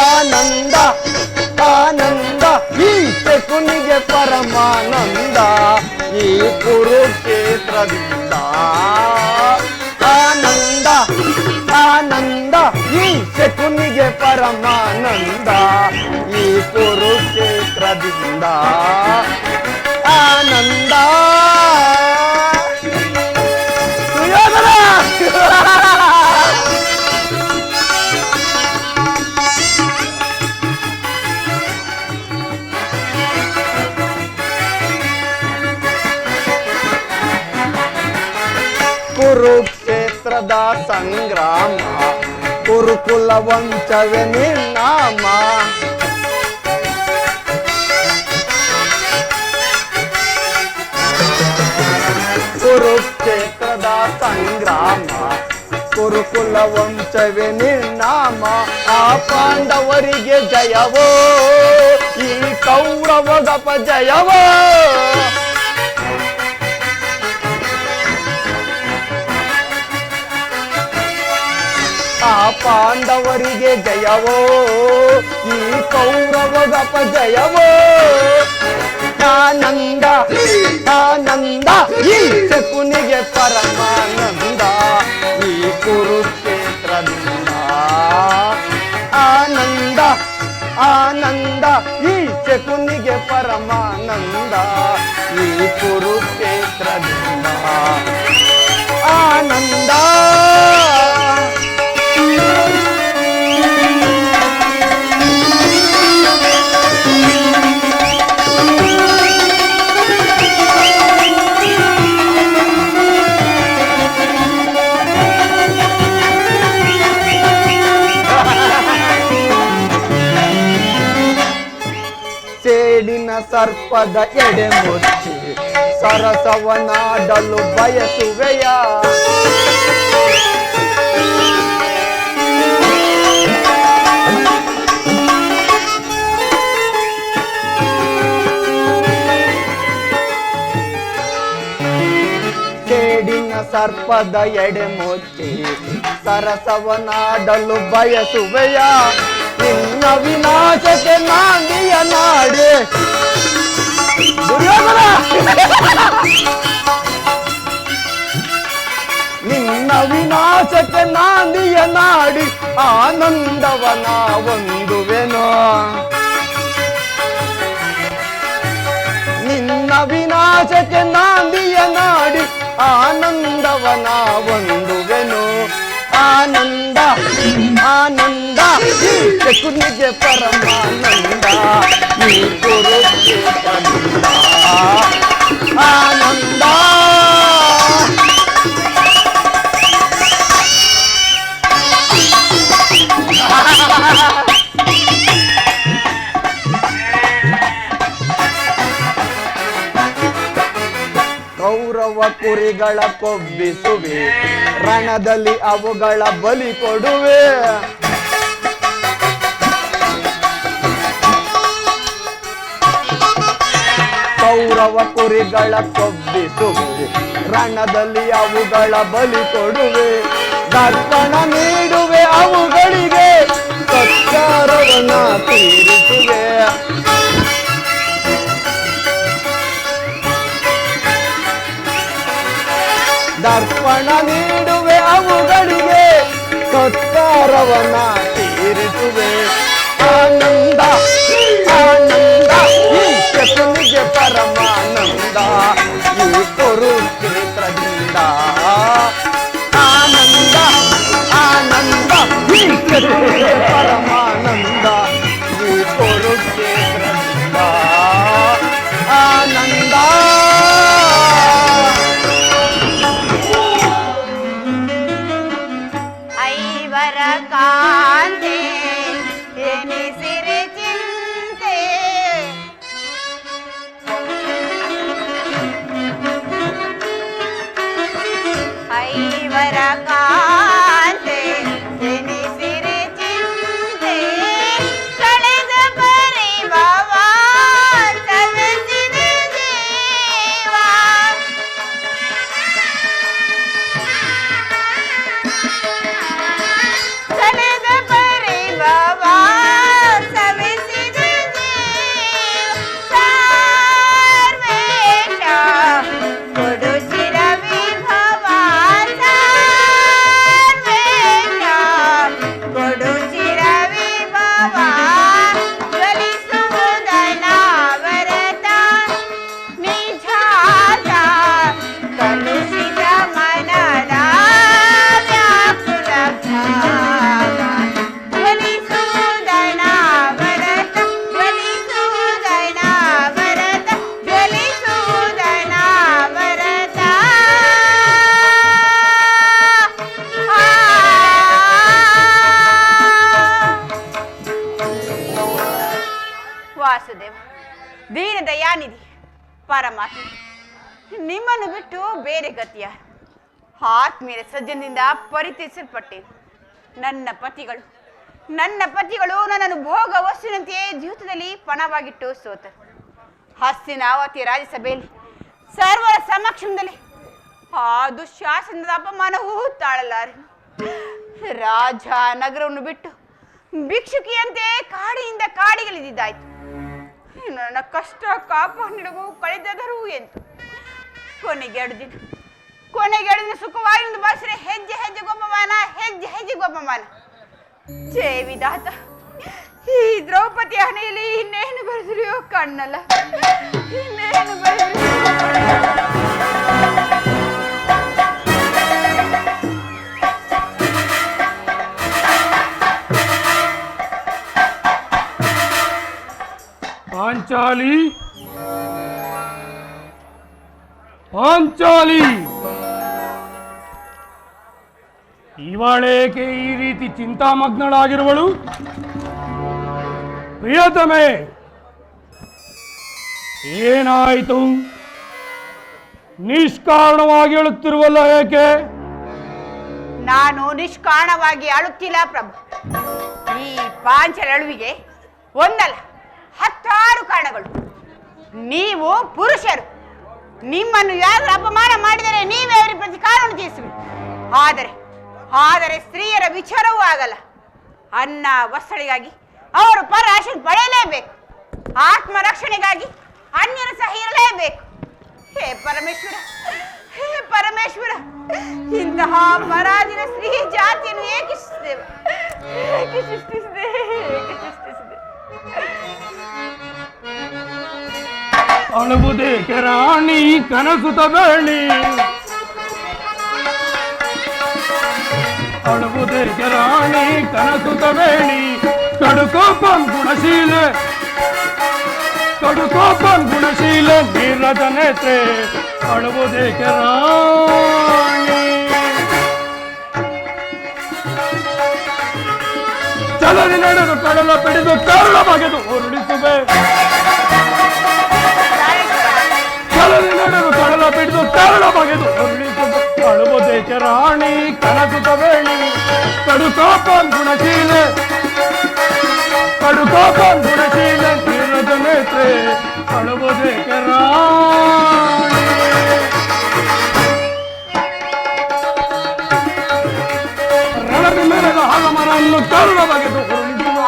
ಆನಂದ ಆನಂದ ಈ ಶಕುನಿಗೆ ಪರಮಾನಂದ ಈ ಕುರುಕ್ಷೇತ್ರದಿಂದ. ಆನಂದ ಆನಂದ ಈ ಶಕುನಿಗೆ ಪರಮಾನಂದ ಈ ಕುರುಕ್ಷೇತ್ರದಿಂದ. ಆನಂದ ಸುಯೋಧನ. ಕುರುಕ್ಷೇತ್ರದ ಸಂಗ್ರಾಮ ಕುರುಕುಲ ವಂಶವೇ ನಿರ್ನಾಮ. ಕುರುಕ್ಷೇತ್ರದ ಸಂಗ್ರಾಮ ಕುರುಕುಲ ವಂಶವೇ ನಿರ್ನಾಮ. ಆ ಪಾಂಡವರಿಗೆ ಜಯವೋ, ಈ ಕೌರವಗಪ ಜಯವೋ. ಆ ಪಾಂಡವರಿಗೆ ಜಯವೋ, ಈ ಕೌರವಗಪ ಜಯವೋ. ಆನಂದ ಆನಂದ ಈ ಶಕುನಿಗೆ ಪರಮಾನಂದ ಈ ಕುರುಕ್ಷೇತ್ರದಿಂದ. ಆನಂದ ಆನಂದ ಈ ಶಕುನಿಗೆ ಪರಮಾನಂದ ಈ ಕುರುಕ್ಷೇತ್ರದಿಂದ. ಆನಂದ ಸೇಡಿನ ಸರ್ಪದ ಎಡೆ ಮುಚ್ಚಿ ಸರಸವನಾಡಲು ಬಯಸುವೆಯ. ಸೇಡಿನ ಸರ್ಪದ ಎಡೆ ಮುಚ್ಚಿ ಸರಸವನಾಡಲು ಬಯಸುವೆಯ. ನಿನ್ನ ವಿನಾಶಕ್ಕೆ ನಾಂದಿಯ ನಾಡಿ ದುರ್ಯೋಧನ. ನಿನ್ನ ವಿನಾಶಕ್ಕೆ ನಾಂದಿಯ ನಾಡಿ ಆನಂದವನ ಹೊಂದುವೆನೋ. ನಿನ್ನ ವಿನಾಶಕ್ಕೆ ನಾಂದಿಯ ನಾಡಿ ಆನಂದವನ ಹೊಂದುವೆನು. ಆನಂದ ಆನಂದ ಈ ಶಕುನಿಗೆ ಪರಮಾನಂದ ಈ ಕುರುಕ್ಷೇತ್ರದಿಂದ. ಆನಂದ ಕೌರವ ಕುರಿಗಳ ಕೊಬ್ಬಿಸುವೆ, ರಣದಲ್ಲಿ ಅವುಗಳ ಬಲಿ ಕೊಡುವೆ. ಕರವ ಕುರಿಗಳ ಕೊಬ್ಬಿಸುವೆ, ರಣದಲ್ಲಿ ಅವುಗಳ ಬಲಿ ಕೊಡುವೆ, ದರ್ಪಣ ನೀಡುವೆ ಅವುಗಳಿಗೆ, ಸತ್ಕಾರವನ್ನ ತೀರಿಸುವೆ. ದರ್ಪಣ ನೀಡುವೆ ಅವುಗಳಿಗೆ, ಸತ್ಕಾರವನ್ನ ತೀರಿಸುವೆ. ಆನಂದ ಆನಂದ ಈ ಶಕುನಿಗೆ ಪರಮಾನಂದ, ಈ ಕುರುಕ್ಷೇತ್ರದಿಂದ. ಆನಂದ ಆನಂದ ಈ ಶಕುನಿಗೆ ಪರಮಾನಂದ, ಈ ಕುರುಕ್ಷೇತ್ರದಿಂದ. ಆನಂದ ಕಾಂತೆ ಎನಿಸಿರೆ ಚಿಂತೆ, ಐವರ ಕಾಂತೆ ಎನಿಸಿರೆ ಚಿಂತೆ, ಕಳೆದ ಪರಿಭವ ಸವೆಸಿದ ಜೀವ. ಕಳೆದ ಪರಿಭವ ಸವೆಸಿದ ಜೀವ, ಸರ್ವೇಶ ಕೊಡು ಚಿರ ವಿಭವ, ಸರ್ವೇಶ ಕೊಡು ಚಿರ ವಿಭವ, ಜ್ವಲಿಸುವುದನವರತ ನಿಜಾತ ಕಲುಷಿತ ಮನದ ವ್ಯಾಕುಲ ಭಾವ. ಜ್ವಲಿಸುವುದನವರತ ಜ್ವಲಿಸುವುದನವರತ ಜ್ವಲಿಸುವುದನವರತ. ವಾಸುದೇವ, ದೀನ ದಯಾನಿಧಿ ಪರಮಾತ್ಮ, ನಿಮ್ಮನ್ನು ಬಿಟ್ಟು ಬೇರೆ ಗತಿಯ ಆತ್ಮೀಯ ಸಜ್ಜನದಿಂದ ಪರಿತ್ಯಜಿಸಲ್ಪಟ್ಟೆ. ನನ್ನ ಪತಿಗಳು ನನ್ನನ್ನು ಭೋಗ ವಸ್ತುವಿನಂತೆಯೇ ಜೀವಿತದಲ್ಲಿ ಪಣವಾಗಿಟ್ಟು ಸೋತರು. ಹಸ್ತಿನಾವತಿ ರಾಜ್ಯಸಭೆಯಲ್ಲಿ ಸರ್ವರ ಸಮಕ್ಷಮದಲ್ಲಿ ಆ ದುಶ್ಯಾಸನದ ಅಪಮಾನವೂ ತಾಳಲಾರೆನು. ರಾಜ ನಗರವನ್ನು ಬಿಟ್ಟು ಭಿಕ್ಷುಕಿಯಂತೆ ಕಾಡಿನಿಂದ ಕಾಡಿಗಳಿದ್ದಾಯ್ತು. ನನ್ನ ಕಷ್ಟ ಕಾಪಾಡಿಡವು ಕಳೆದರೂ ಎಂತು. ಕೊನೆಗೆರಡು ದಿನ ಸುಖವಾಗಿ ಭಾಷೆ ಹೆಜ್ಜೆ ಹೆಜ್ಜೆಗೊಬ್ಬಮಾನ, ಹೆಜ್ಜೆ ಹೆಜ್ಜೆಗೊಬ್ಬಮಾನ. ಜಯ ವಿಧಾತ, ಈ ದ್ರೌಪದಿ ಹಣೆಯಲ್ಲಿ ಇನ್ನೇನು ಬರೆದಿರಿಯೋ ಕಣ್ಣಲ್ಲ, ಇನ್ನೇನು ಬರೆದಿರಿಯೋ. ಪಾಂಚಾಲಿ, ಪಾಂಚಾಲಿ, ಇವಳೇಕೆ ಈ ರೀತಿ ಚಿಂತಾಮಗ್ನಳಾಗಿರುವಳು? ಪ್ರಿಯತಮೆ, ಏನಾಯಿತು? ನಿಷ್ಕಾರಣವಾಗಿ ಅಳುತ್ತಿರುವಲ್ಲ ಏಕೆ? ನಾನು ನಿಷ್ಕಾರಣವಾಗಿ ಅಳುತ್ತಿಲ್ಲ ಪ್ರಭು. ಈ ಪಾಂಚಲ ಅಳುವಿಗೆ ಒಂದಲ್ಲ 10 ಕಾರಣಗಳು. ನೀವು ಪುರುಷರು, ನಿಮ್ಮನ್ನು ಯಾರು ಅಪಮಾನ ಮಾಡಿದರೆ ನೀವೇ ಅವರಿಗೆ ಪ್ರತಿಕಾರವನ್ನು ತೀರಿಸುವಿರಿ. ಆದರೆ ಸ್ತ್ರೀಯರ ವಿಚಾರವೂ ಆಗಲ್ಲ. ಅನ್ನ ವಸ್ತ್ರಗಳಿಗಾಗಿ ಅವರು ಪರಾಶನ ಪಡೆಯಲೇಬೇಕು. ಆತ್ಮರಕ್ಷಣೆಗಾಗಿ ಅನ್ಯರ ಸಹ ಇರಲೇಬೇಕು. ಹೇ ಪರಮೇಶ್ವರ, ಇಂತಹ ಪರಾಧೀನ ಸ್ತ್ರೀ ಜಾತಿಯನ್ನು ಏಕೆ ಸೃಷ್ಟಿಸಿದೆ? ಅಳುವುದೇಕೆ ರಾಣಿ ಕನಸುತ ಬೇಳಿ, ಅಳುವುದೇಕೆ ರಾಣಿ ಕನಸುತ ಬೇಳಿ, ಕಡುಕೋಪಂ ಗುಣಶೀಲೆ ನೀರದ ನೇತ್ರೆ, ಅಳುವುದೇಕೆ ರಾಣಿ. ಚಲನೆ ನಡೆದು ಕಡಲ ಪಿಡಿದು ಕರುಳ ಬಗೆದು ಉರುಳಿಸುವೆ, ಚಲನೆ ನಡೆದು ಕಡಲ ಪಿಡಿದು ಕರುಳ ಬಗೆದು ಉರುಳಿಸುವೆ, ಅಳುವುದೇಕೆ ರಾಣಿ ಕನಸುತ ಬೇಳಿ, ಕಡುಕೋಪಂ ಗುಣಶೀಲೆ ನೀರದ ನೇತ್ರೆ, ಅಳುವುದೇಕೆ ರಾಣಿ. ಕರುಳ ಬಗೆದು ಉರುಳಿಸುವ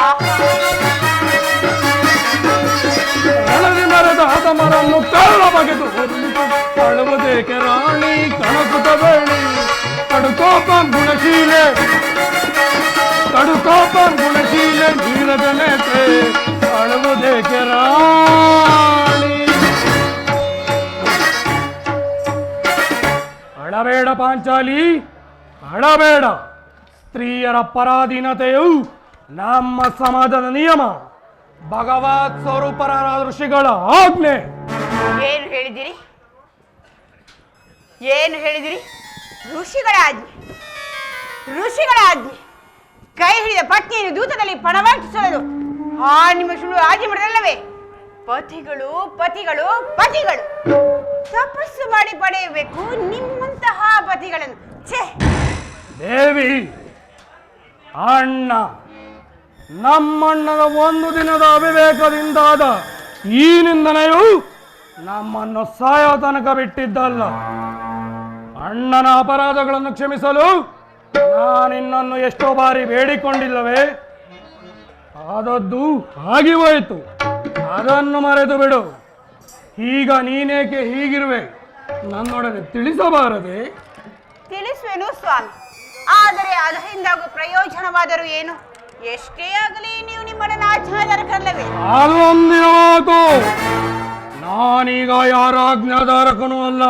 ರಣದಿ ಮರದ ಹದಮರನ್ನು ಕರುಳ ಬಗೆದು ಉರುಳಿಸುವ ಅಳುವುದೇಕೆ ರಾಣಿ ಕಣಕುತ ಬೇಡಿ ಕಡುಕೋಪಂ ಗುಣಶೀಲೆ ಕಡುಕೋಪಂ ಗುಣಶೀಲೆ ನೀರದ ನೇತೆ ಅಳುವುದೇಕೆ ರಾಣಿ ಅಳಬೇಡ ಪಾಂಚಾಲಿ ಅಳಬೇಡ ಸ್ತ್ರೀಯರ ಪರಾಧೀನತೆಯು ನಮ್ಮ ಸಮಾಜದ ನಿಯಮ ಭಗವತ್ ಸ್ವರೂಪರಾದ ಋಷಿಗಳ ಆಜ್ಞೆ. ಏನು ಹೇಳಿದಿರಿ ಏನು ಹೇಳಿದಿರಿ? ಋಷಿಗಳ ಆಜ್ಞೆ ಋಷಿಗಳ ಆಜ್ಞೆ. ಕೈ ಹಿಡಿದ ಪತ್ನಿಯನ್ನು ದೂತದಲ್ಲಿ ಪಣವಾಗಿಸಲು ಆ ನಿಮ್ಮ ಸುಳ್ಳು ಆಜ್ಞೆ ಮಾಡಿದಲ್ಲವೇ? ಪತಿಗಳು ಪತಿಗಳು ಪತಿಗಳು ತಪಸ್ಸು ಮಾಡಿ ಪಡೆಯಬೇಕು ನಿಮ್ಮಂತಹ ಪತಿಗಳನ್ನು. ಛೇ ದೇವಿ, ಅಣ್ಣ ನಮ್ಮಣ್ಣನ ಒಂದು ದಿನದ ಅವಿವೇಕದಿಂದಾದ ಈ ನಿಂದನೆಯು ನಮ್ಮನ್ನು ಸಾಯೋ ತನಕ ಬಿಟ್ಟಿದ್ದಲ್ಲ. ಅಣ್ಣನ ಅಪರಾಧಗಳನ್ನು ಕ್ಷಮಿಸಲು ನಾನಿನ್ನನ್ನು ಎಷ್ಟೋ ಬಾರಿ ಬೇಡಿಕೊಂಡಿಲ್ಲವೇ? ಆದದ್ದು ಆಗಿ ಹೋಯಿತು, ಅದನ್ನು ಮರೆತು ಬಿಡು. ಈಗ ನೀನೇಕೆ ಹೀಗಿರುವೆ ನನ್ನೊಡನೆ ತಿಳಿಸಬಾರದೆ? ತಿಳಿಸುವೆನು ಸ್ವಾಮಿ, ಆದರೆ ಅದರಿಂದಾಗುವ ಪ್ರಯೋಜನವಾದರೂ ಏನು? ಎಷ್ಟೇ ಆಗಲಿ ನೀವು ನಿಮ್ಮನ್ನ ಆಜ್ಞಾಧಾರಕರಲ್ಲವೇ? ಅದೊಂದಿನ ಮಾತು, ನಾನೀಗ ಯಾರ ಆಜ್ಞಾಧಾರಕನೂ ಅಲ್ಲ.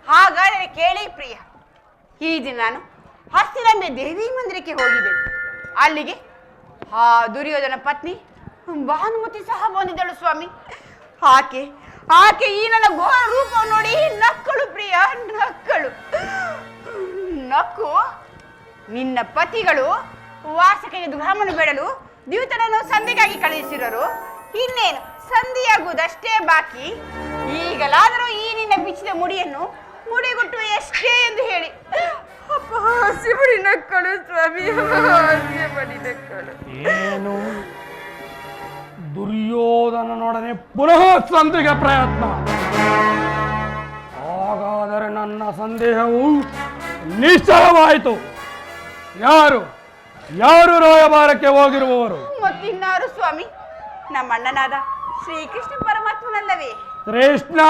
ಹಾಗಾದರೆ ಕೇಳಿ ಪ್ರಿಯ, ಈ ದಿನ ನಾನು ಹಸ್ತಿನಾಂಬೆ ದೇವಿ ಮಂದಿರಕ್ಕೆ ಹೋಗಿದ್ದೇನೆ. ಅಲ್ಲಿಗೆ ಆ ದುರ್ಯೋಧನ ಪತ್ನಿ ಭಾನುಮತಿ ಸಹ ಬಂದಿದ್ದಳು ಸ್ವಾಮಿ. ಆಕೆ ಈ ನನ್ನ ಘೋರ ರೂಪವನ್ನು ನೋಡಿ ನಕ್ಕಳು ಪ್ರಿಯ, ನಕ್ಕು ನಿನ್ನ ಪತಿಗಳು ವಾಸಕೆಗೆ ದುರ್ಗಮನ ಬೇಡಲು ದ್ಯೂತನನ್ನು ಸಂಧಿಗಾಗಿ ಕಳುಹಿಸಿರೋರು. ಇನ್ನೇನು ಸಂಧಿಯಾಗುವುದಷ್ಟೇ ಬಾಕಿ. ಈಗಲಾದರೂ ಈ ನಿನ್ನ ಬಿಚ್ಚಿದ ಮುಡಿಯನ್ನು ಮುಡಿಗುಟ್ಟು ಎಷ್ಟೇ ಎಂದು ಹೇಳಿ ಹಸಿಬಡಿ ನಕ್ಕಳು ಸ್ವಾಮಿ, ಹಸಿಬಡಿ ನಕ್ಕಳು. ಏನು ದುರ್ಯೋಧನನೊಡನೆ ಪುನಃ ಸಂಧಿಗೆ ಪ್ರಯತ್ನ? ಹಾಗಾದರೆ ನನ್ನ ಸಂದೇಹವು ನಿಶ್ಚಯವಾಯಿತು. ಯಾರು ರಾಯಭಾರಕ್ಕೆ ಹೋಗಿರುವವರು? ಮತ್ತಿನ್ನಾರು ಸ್ವಾಮಿ, ನಮ್ಮ ಅಣ್ಣನಾದ ಶ್ರೀಕೃಷ್ಣ ಪರಮಾತ್ಮನಲ್ಲವೇ? ಕೃಷ್ಣ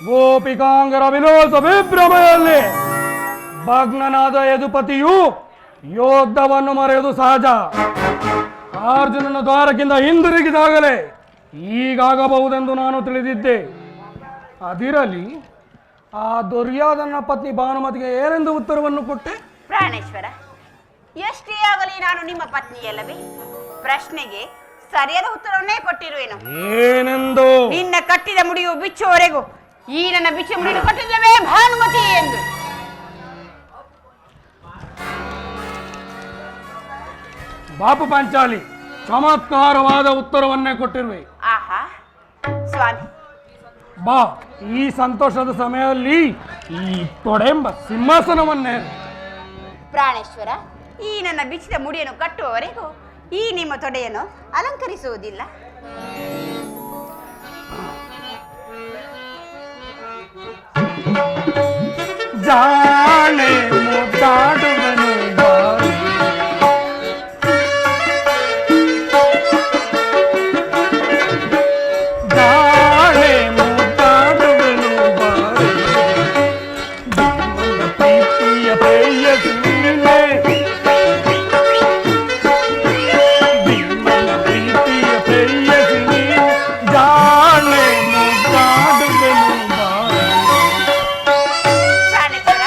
ಗೋಪಿಕಾಂಗರ ವಿಲೋಸ ವಿಭ್ರಮೆಯಲ್ಲಿ ಭಗ್ನನಾದ ಯದುಪತಿಯು ಯೋಧವನ್ನು ಮರೆಯುವುದು ಸಹಜ. ಅರ್ಜುನನ ದ್ವಾರಕ್ಕಿಂತ ಹಿಂದಿರುಗಿದಾಗಲೇ ಹೀಗಾಗಬಹುದೆಂದು ನಾನು ತಿಳಿದಿದ್ದೆ. ಅದಿರಲಿ, ಆ ದುರ್ಯೋಧನ ಪತ್ನಿ ಭಾನುಮತಿಗೆ ಏನೆಂದು ಉತ್ತರವನ್ನು ಕೊಟ್ಟೆ? ಪ್ರಾಣೇಶ್ವರ, ಎಷ್ಟೇ ಆಗಲಿ ನಾನು ನಿಮ್ಮ ಪತ್ನಿಯಲ್ಲವೇ? ಪ್ರಶ್ನೆಗೆ ಸರಿಯಾದ ಉತ್ತರವನ್ನೇ ಕೊಟ್ಟಿರುವೆನು. ಏನೆಂದು? ನಿನ್ನ ಕಟ್ಟಿದ ಮುಡಿಯು ಬಿಚ್ಚುವವರೆಗೂ ಈ ನನ್ನ ಬಿಚ್ಚು ಮುಡಿಯನ್ನು ಕೊಟ್ಟಿಲ್ಲವೇ ಭಾನುಮತಿ ಎಂದು. ಬಾಪು ಪಾಂಚಾಲಿ, ಚಮತ್ಕಾರವಾದ ಉತ್ತರವನ್ನೇ ಕೊಟ್ಟಿರುವೆ. ಆಹಾ ಸ್ವಾಮಿ, ಬಾ, ಈ ಸಂತೋಷದ ಸಮಯದಲ್ಲಿ ಈ ತೊಡೆಂಬ ಸಿಂಹಾಸನವನ್ನೇ. ಪ್ರಾಣೇಶ್ವರ, ಈ ನನ್ನ ಬಿಚ್ಚಿದ ಮುಡಿಯನ್ನು ಕಟ್ಟುವವರೆಗೂ ಈ ನಿಮ್ಮ ತೊಡೆಯನ್ನು ಅಲಂಕರಿಸುವುದಿಲ್ಲ. ಜಾಣೆ ಮುದ್ದಾಡುವನು ಬಾರಿ, ಜಾಣೆ ಮುದ್ದಾಡುವನು ಬಾರಿ, ಭೀಮನ ಪ್ರೀತಿಯ ಪ್ರೇಯಸಿ ನೀನೆ, ಭೀಮನ ಪ್ರೀತಿಯ ಪ್ರೇಯಸಿ ನೀನೆ, ಜಾಣೆ ಮುದ್ದಾಡುವನು ಬಾರಿ. ಪ್ರಾಣೇಶ್ವರ,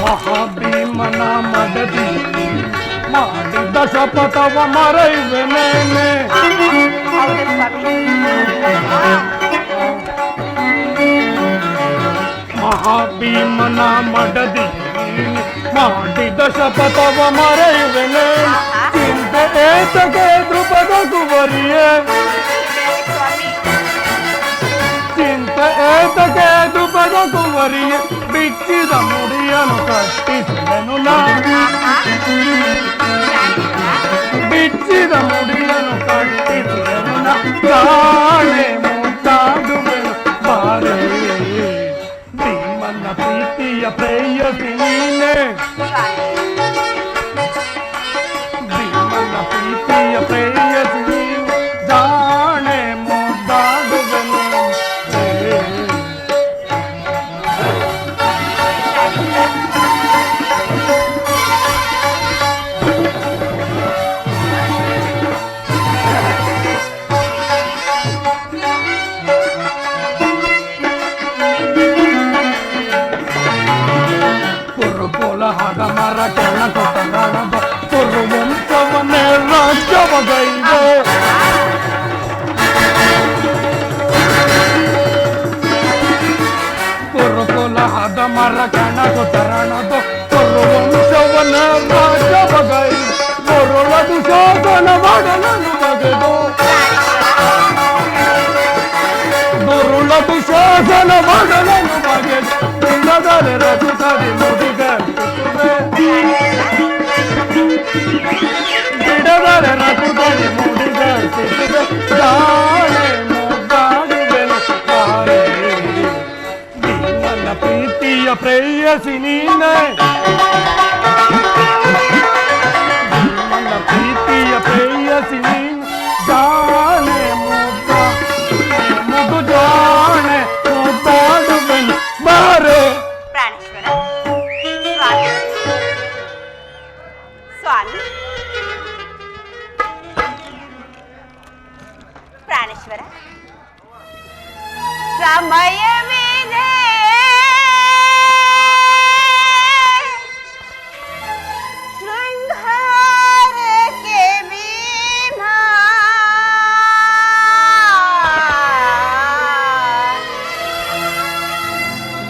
ಮಹಾಭೀಮನ ಮಡದಿ ಮಾಡಿದ ಶಪಥವ ಮರೆಯುವೆನೇನೆ. ಹೌದು ಸ್ವಾಮಿ. ಮಹಾಭೀಮನ ಮಡದಿ ಮಾಡಿದ ಶಪಥವ ಮರೆಯುವೆನೆ. ಚಿಂತೆ ಏತಕ್ಕೆ ದ್ರುಪದ ಕುವರಿಯೇ, ಸ್ವಾಮಿ, ಚಿಂತೆ ಏತಕ್ಕೆ ದುಃಖದ ಕುವರಿಗೆ ಬಿಚ್ಚಿದ ಮುಡಿಯನ್ನು ಕಟ್ಟಿಸಿದನು ನಾ ಬಿಚ್ಚಿದ ಮುಡಿಯನ್ನು ಕಟ್ಟಿಸಿದನು ನಾ ತಾಳೆ ಮುದ್ದಾಡುವೆನು ಬಾರೆ ಭೀಮನ ಪ್ರೀತಿಯ ಪ್ರೇಯಸಿ ನೀನೆ ಭೀಮನ ಪ್ರೀತಿಯ ಪ್ರೇಯಸಿ ನೀನೆ ಜಾಣೆ ಮುದ್ದಾಡುವೆನು ಕುರುಕುಲಹದ ಮರ ಕೆಳ ಕೊಟ್ಟರಣದ ಕುರುವಂಶವನ್ನೇ ರಾಜ್ಯವಗೈದೆ ಕುರುಕುಲಹದ ಮರ ಕೆಳ ಕೊಟ್ಟರಣದ ಕುರುವಂಶವನ್ನೇ ರಾಜ್ಯವಗೈದೆ ಕೊರಳದು ಶಾಸನ ಮಾಡಲನ್ನು ಬಗೆದು ದುರುಳದು ಶಾಸನ ಮಾಡಲನ್ನು ಬಗೆದು ಇಲ್ಲದರೆ ರಘುತರಿ ಮುಡಿಗಟ್ಟಿಸುವೆ ಬಿಡದರೆ ರಘುತರಿ ಮುಡಿಗಟ್ಟಿಸುವೆ ಜಾಣೆ ಮುದ್ದಾಡುವೆನು ಬಾರೆ ಭೀಮನ ಪ್ರೀತಿಯ ಪ್ರೇಯಸಿ ನೀನೆ ಭೀಮನ ಪ್ರೀತಿಯ ಪ್ರೇಯಸಿ ನೀನು ಜಾಣೆ ಮುದು ಜಾಣೆ ಮುದ್ದಾಡುವೆನು ಬಾರೆ ಪ್ರಾಣೇಶ್ವರ ಸ್ವಾಮಿ ಪ್ರಾಣೇಶ್ವರ ಸಮಯವಿದೆ ಶೃಂಗಾರಕ್ಕೆ ಭೀಮಾ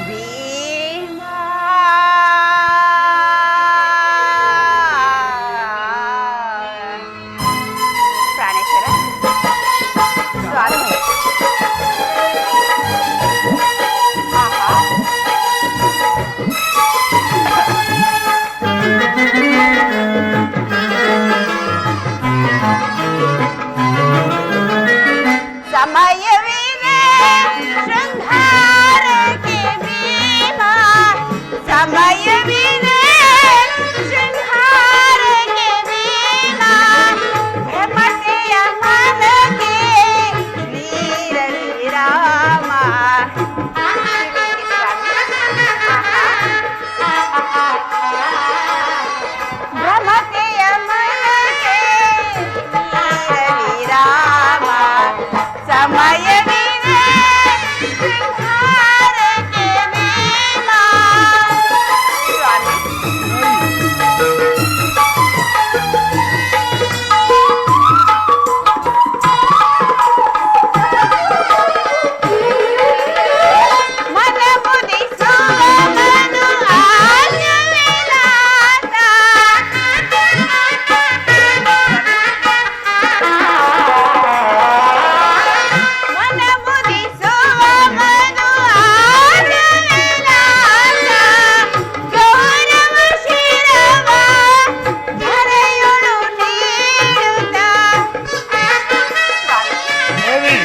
ಭೀಮಾ ಪ್ರಾಣೇಶ್ವರ ಸ್ವಾಮಿ ಆಹಾ ಸಮಯವಿದೆ ಶೃಂಗಾರಕ್ಕೆ ಭೀಮಾ ಸಮಯವಿದೆ ಶೃಂಗಾರಕ್ಕೆ ಭೀಮಾ ಭ್ರಮತೆಯ ಮನಕ್ಕೆ ನೀರಲಿ ರಾಮ ಭ್ರಮತೆಯ ಮನಕ್ಕೆ ನೀರಲಿ ರಾಮ ಸಮಯವಿದೆ ಶೃಂಗಾರಕ್ಕೆ ಭೀಮಾ ಸ್ವಾಮಿ ಮನ ಮುದಿಸುವ ಮನು ಆಜ್ಞವಿಲಾಸ ಮನ ಮುದಿಸುವ ಮನು ಆಜ್ಞವಿಲಾಸ ಗೌರವ ಶಿರವ ಧರೆಯೊಳು ನೀಡುತ್ತ ದೇವಿ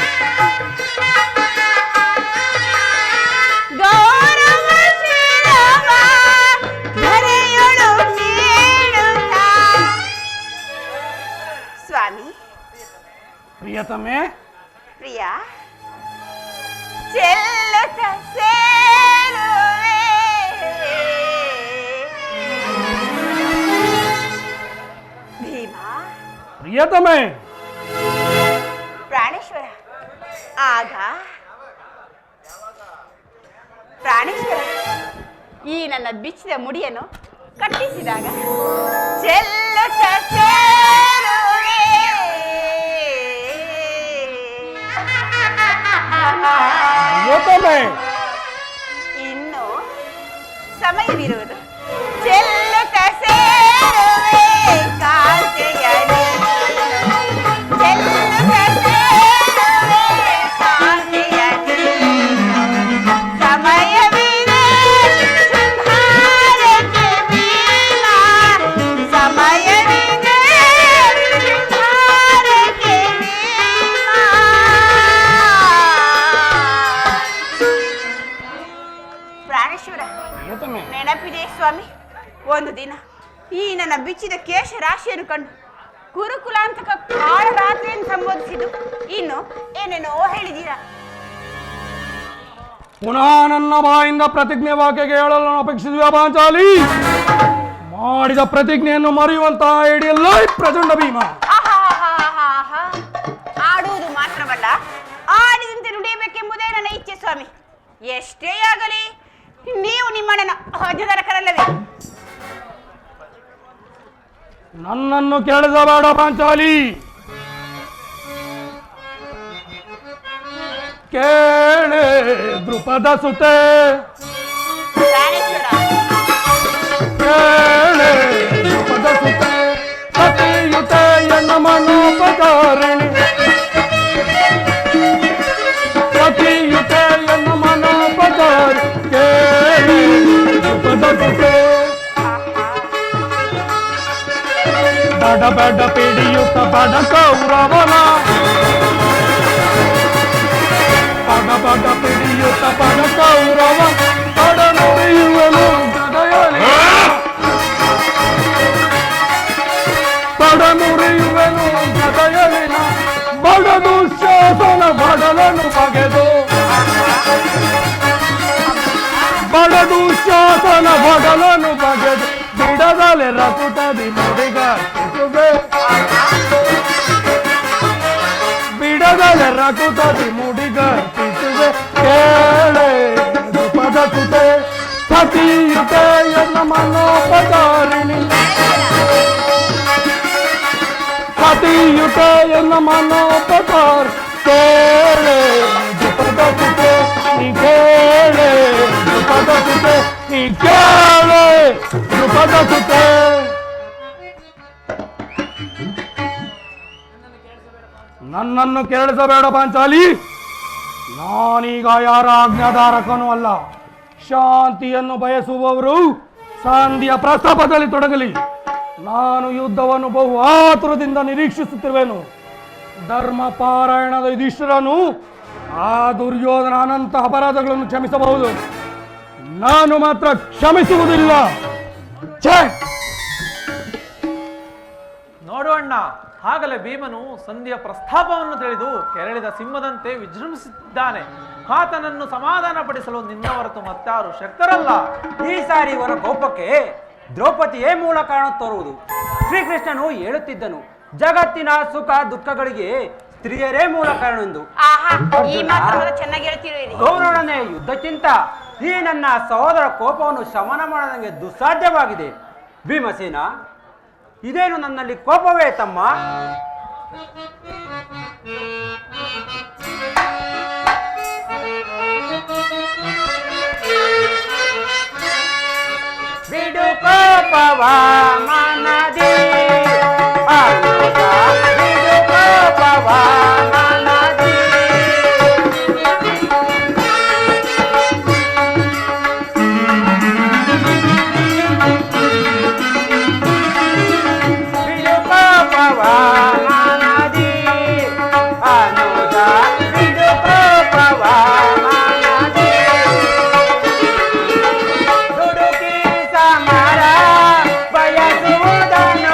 ಗೌರವ ಶಿರವ ಧರೆಯೊಳು ನೀಡುತ್ತ ಸ್ವಾಮಿ ಪ್ರಿಯತಮೆ ಪ್ರಿಯ ಚೆಲ್ಲುತ್ತ ಸೇರುವೆ ಭೀಮಾ ಪ್ರಿಯತಮೆ ಪ್ರಾಣೇಶ್ವರ ಆಗ ಪ್ರಾಣೇಶ್ವರ ಈ ನನ್ನ ಬಿಚ್ಚಿದ ಮುಡಿಯನ್ನು ಕಟ್ಟಿಸಿದಾಗ ಚೆಲ್ಲುತ್ತ ಸೇರುವೆ ಪ್ರಿಯತಮೆ ಇನ್ನು ಸಮಯವಿರುವುದು ಚೆಲ್ಲುತ್ತ ಸೇರುವೆ ಕಾಂತೆಯ ನೀನು. ಚೆಲ್ಲುತ್ತ ಸೇರುವೆ ಕಾಂತೆಯ ನೀನು. ಬಿಚ್ಚಿದ ಕೇಶ ರಾಶಿಯನ್ನು ಕಂಡು ಕುರುಕುಲಾಂತಕ ಕಾಳರಾತ್ರಿಯನ್ನು ಸಂಬೋಧಿಸಿದ್ದು ಇನ್ನು ಏನೇನೋ ಹೇಳಿದ್ದೀರಾ. ಪುನಃ ನನ್ನ ಬಾಯಿಂದ ಪ್ರತಿಜ್ಞೆ ವಾಕ್ಯಕ್ಕೆ ಹೇಳಲು ಅಪೇಕ್ಷಿಸುವ ಪಾಂಚಾಲಿ. ಮಾಡಿದ ಪ್ರತಿಜ್ಞೆಯನ್ನು ಮರೆಯುವಂತಹ ಹಿಡಿಯಲ್ಲ ಪ್ರಚಂಡ ಭೀಮ. ಆಡುವುದು ಮಾತ್ರವಲ್ಲ, ಆಡಿದಂತೆ ನುಡಿಯಬೇಕೆಂಬುದೇ ನನ್ನ ಇಚ್ಛೆ ಸ್ವಾಮಿ. ಎಷ್ಟೇ ಆಗಲಿ ನೀವು ನಿಮ್ಮಣ್ಣನ ಅಜದರಕರಲ್ಲವೇ? ನನ್ನನ್ನು ಕೇಳಿಸಬೇಡ ಪಾಂಚಾಲಿ. ಕೇಳೆ ದೃಪದ ಸುತೆ, ಕೇಳೆ ದೃಪದ ಸುತೆ, ಸತಿಯುತೆ ಎನ್ನ ಮನೋಪಚಾರಿಣಿ, ಸತಿಯುತೆ ಎನ್ನ ಮನೋಪಚಾರಿ, ಕೇಳೆ ದೃಪದ ಸುತೆ. ಬಡ ಬಡ ಪಿಡಿಯುತ್ತ ಬಡ ಕೌರವನ, ಬಡ ಬಡ ಪಿಡಿಯುತ್ತ ಬಡ ಕೌರವ, ಬಡ ನುಡಿಯುವನು ಹೃದಯಲಿ, ಬಡ ನುಡಿಯುವನು ಹೃದಯಲಿನ, ಬಡ ದುಶ್ಯಾಸನ ಬಡಲನು ಬಗೆದು, ಬಡ ದುಶ್ಯಾಸನ ಬಡಲನು ಬಗೆದು, ಬಿಡದಲೆ ರಕುತದಿ ಮುಡಿಗಟ್ಟಿಸುವೆ, ಬಿಡದಲೆ ರಕುತದಿ ಮುಡಿಗಟ್ಟಿಸುವೆ. ಕೇಳೆ ದೃಪದ ಸುತೆ, ಸತಿಯುತೆ ಎನ್ನ ಮನೋಪಚಾರಿಣಿ, ಸತಿಯುತೆ ಎನ್ನ ಮನೋಪಚಾರಿ, ಕೇಳೆ ದೃಪದ ಸುತೆ, ನೀ ಕೇಳೆ ದೃಪದ ಸುತೆ, ನೀ ಕೇಳೆ ದೃಪದ ಸುತೆ. ನನ್ನನ್ನು ಕೇಳಿಸಬೇಡ ಪಾಂಚಾಲಿ. ನಾನೀಗ ಯಾರ ಆಜ್ಞಾಧಾರಕನೂ ಅಲ್ಲ. ಶಾಂತಿಯನ್ನು ಬಯಸುವವರು ಸಂಧಿಯ ಪ್ರಸ್ತಾಪದಲ್ಲಿ ತೊಡಗಲಿ. ನಾನು ಯುದ್ಧವನ್ನು ಬಹು ಆತುರದಿಂದ ನಿರೀಕ್ಷಿಸುತ್ತಿರುವೆನು. ಧರ್ಮ ಪಾರಾಯಣದ ಯುಧಿಷ್ಠಿರನು ಆ ದುರ್ಯೋಧನ ಅನಂತ ಅಪರಾಧಗಳನ್ನು ಕ್ಷಮಿಸಬಹುದು, ನಾನು ಮಾತ್ರ ಕ್ಷಮಿಸುವುದಿಲ್ಲ. ಛೇ! ನೋಡು ಅಣ್ಣ, ಆಗಲೇ ಭೀಮನು ಸಂಧಿಯ ಪ್ರಸ್ತಾಪವನ್ನು ತಿಳಿದು ಕೆರಳಿದ ಸಿಂಹದಂತೆ ವಿಜೃಂಭಿಸುತ್ತಿದ್ದಾನೆ. ಆತನನ್ನು ಸಮಾಧಾನ ಪಡಿಸಲು ನಿನ್ನ ಹೊರತು ಮತ್ತಾರು ಶಕ್ತರಲ್ಲ. ಈ ಸಾರಿ ಇವರ ಕೋಪಕ್ಕೆ ದ್ರೌಪದಿಯೇ ಮೂಲ ಕಾರಣ ತೋರುವುದು. ಶ್ರೀಕೃಷ್ಣನು ಹೇಳುತ್ತಿದ್ದನು, ಜಗತ್ತಿನ ಸುಖ ದುಃಖಗಳಿಗೆ ಸ್ತ್ರೀಯರೇ ಮೂಲ ಕಾರಣ ಎಂದು. ಚೆನ್ನಾಗಿ ಹೇಳ್ತಿರುವಿರಿ. ಗೌರವನೇ ಯುದ್ಧಕ್ಕಿಂತ ಈ ನನ್ನ ಸಹೋದರ ಕೋಪವನ್ನು ಶಮನ ಮಾಡದಂಗೆ ದುಸ್ಸಾಧ್ಯವಾಗಿದೆ. ಭೀಮಸೇನ, ಇದೇನು ನನ್ನಲ್ಲಿ ಕೋಪವೇ ತಮ್ಮ? ಬಿಡು ಕೋಪವ ಮನದಿ, ಬಿಡು ಕೋಪವ ಮನದಿ, ಬಿಡು ಕೋಪವ ಮನದಿ, ಅನುಜ ಬಿಡು ಕೋಪವ ಮನದಿ, ದುಡುಕಿ ಸಮರ ಬಯಸುವುದನ್ನು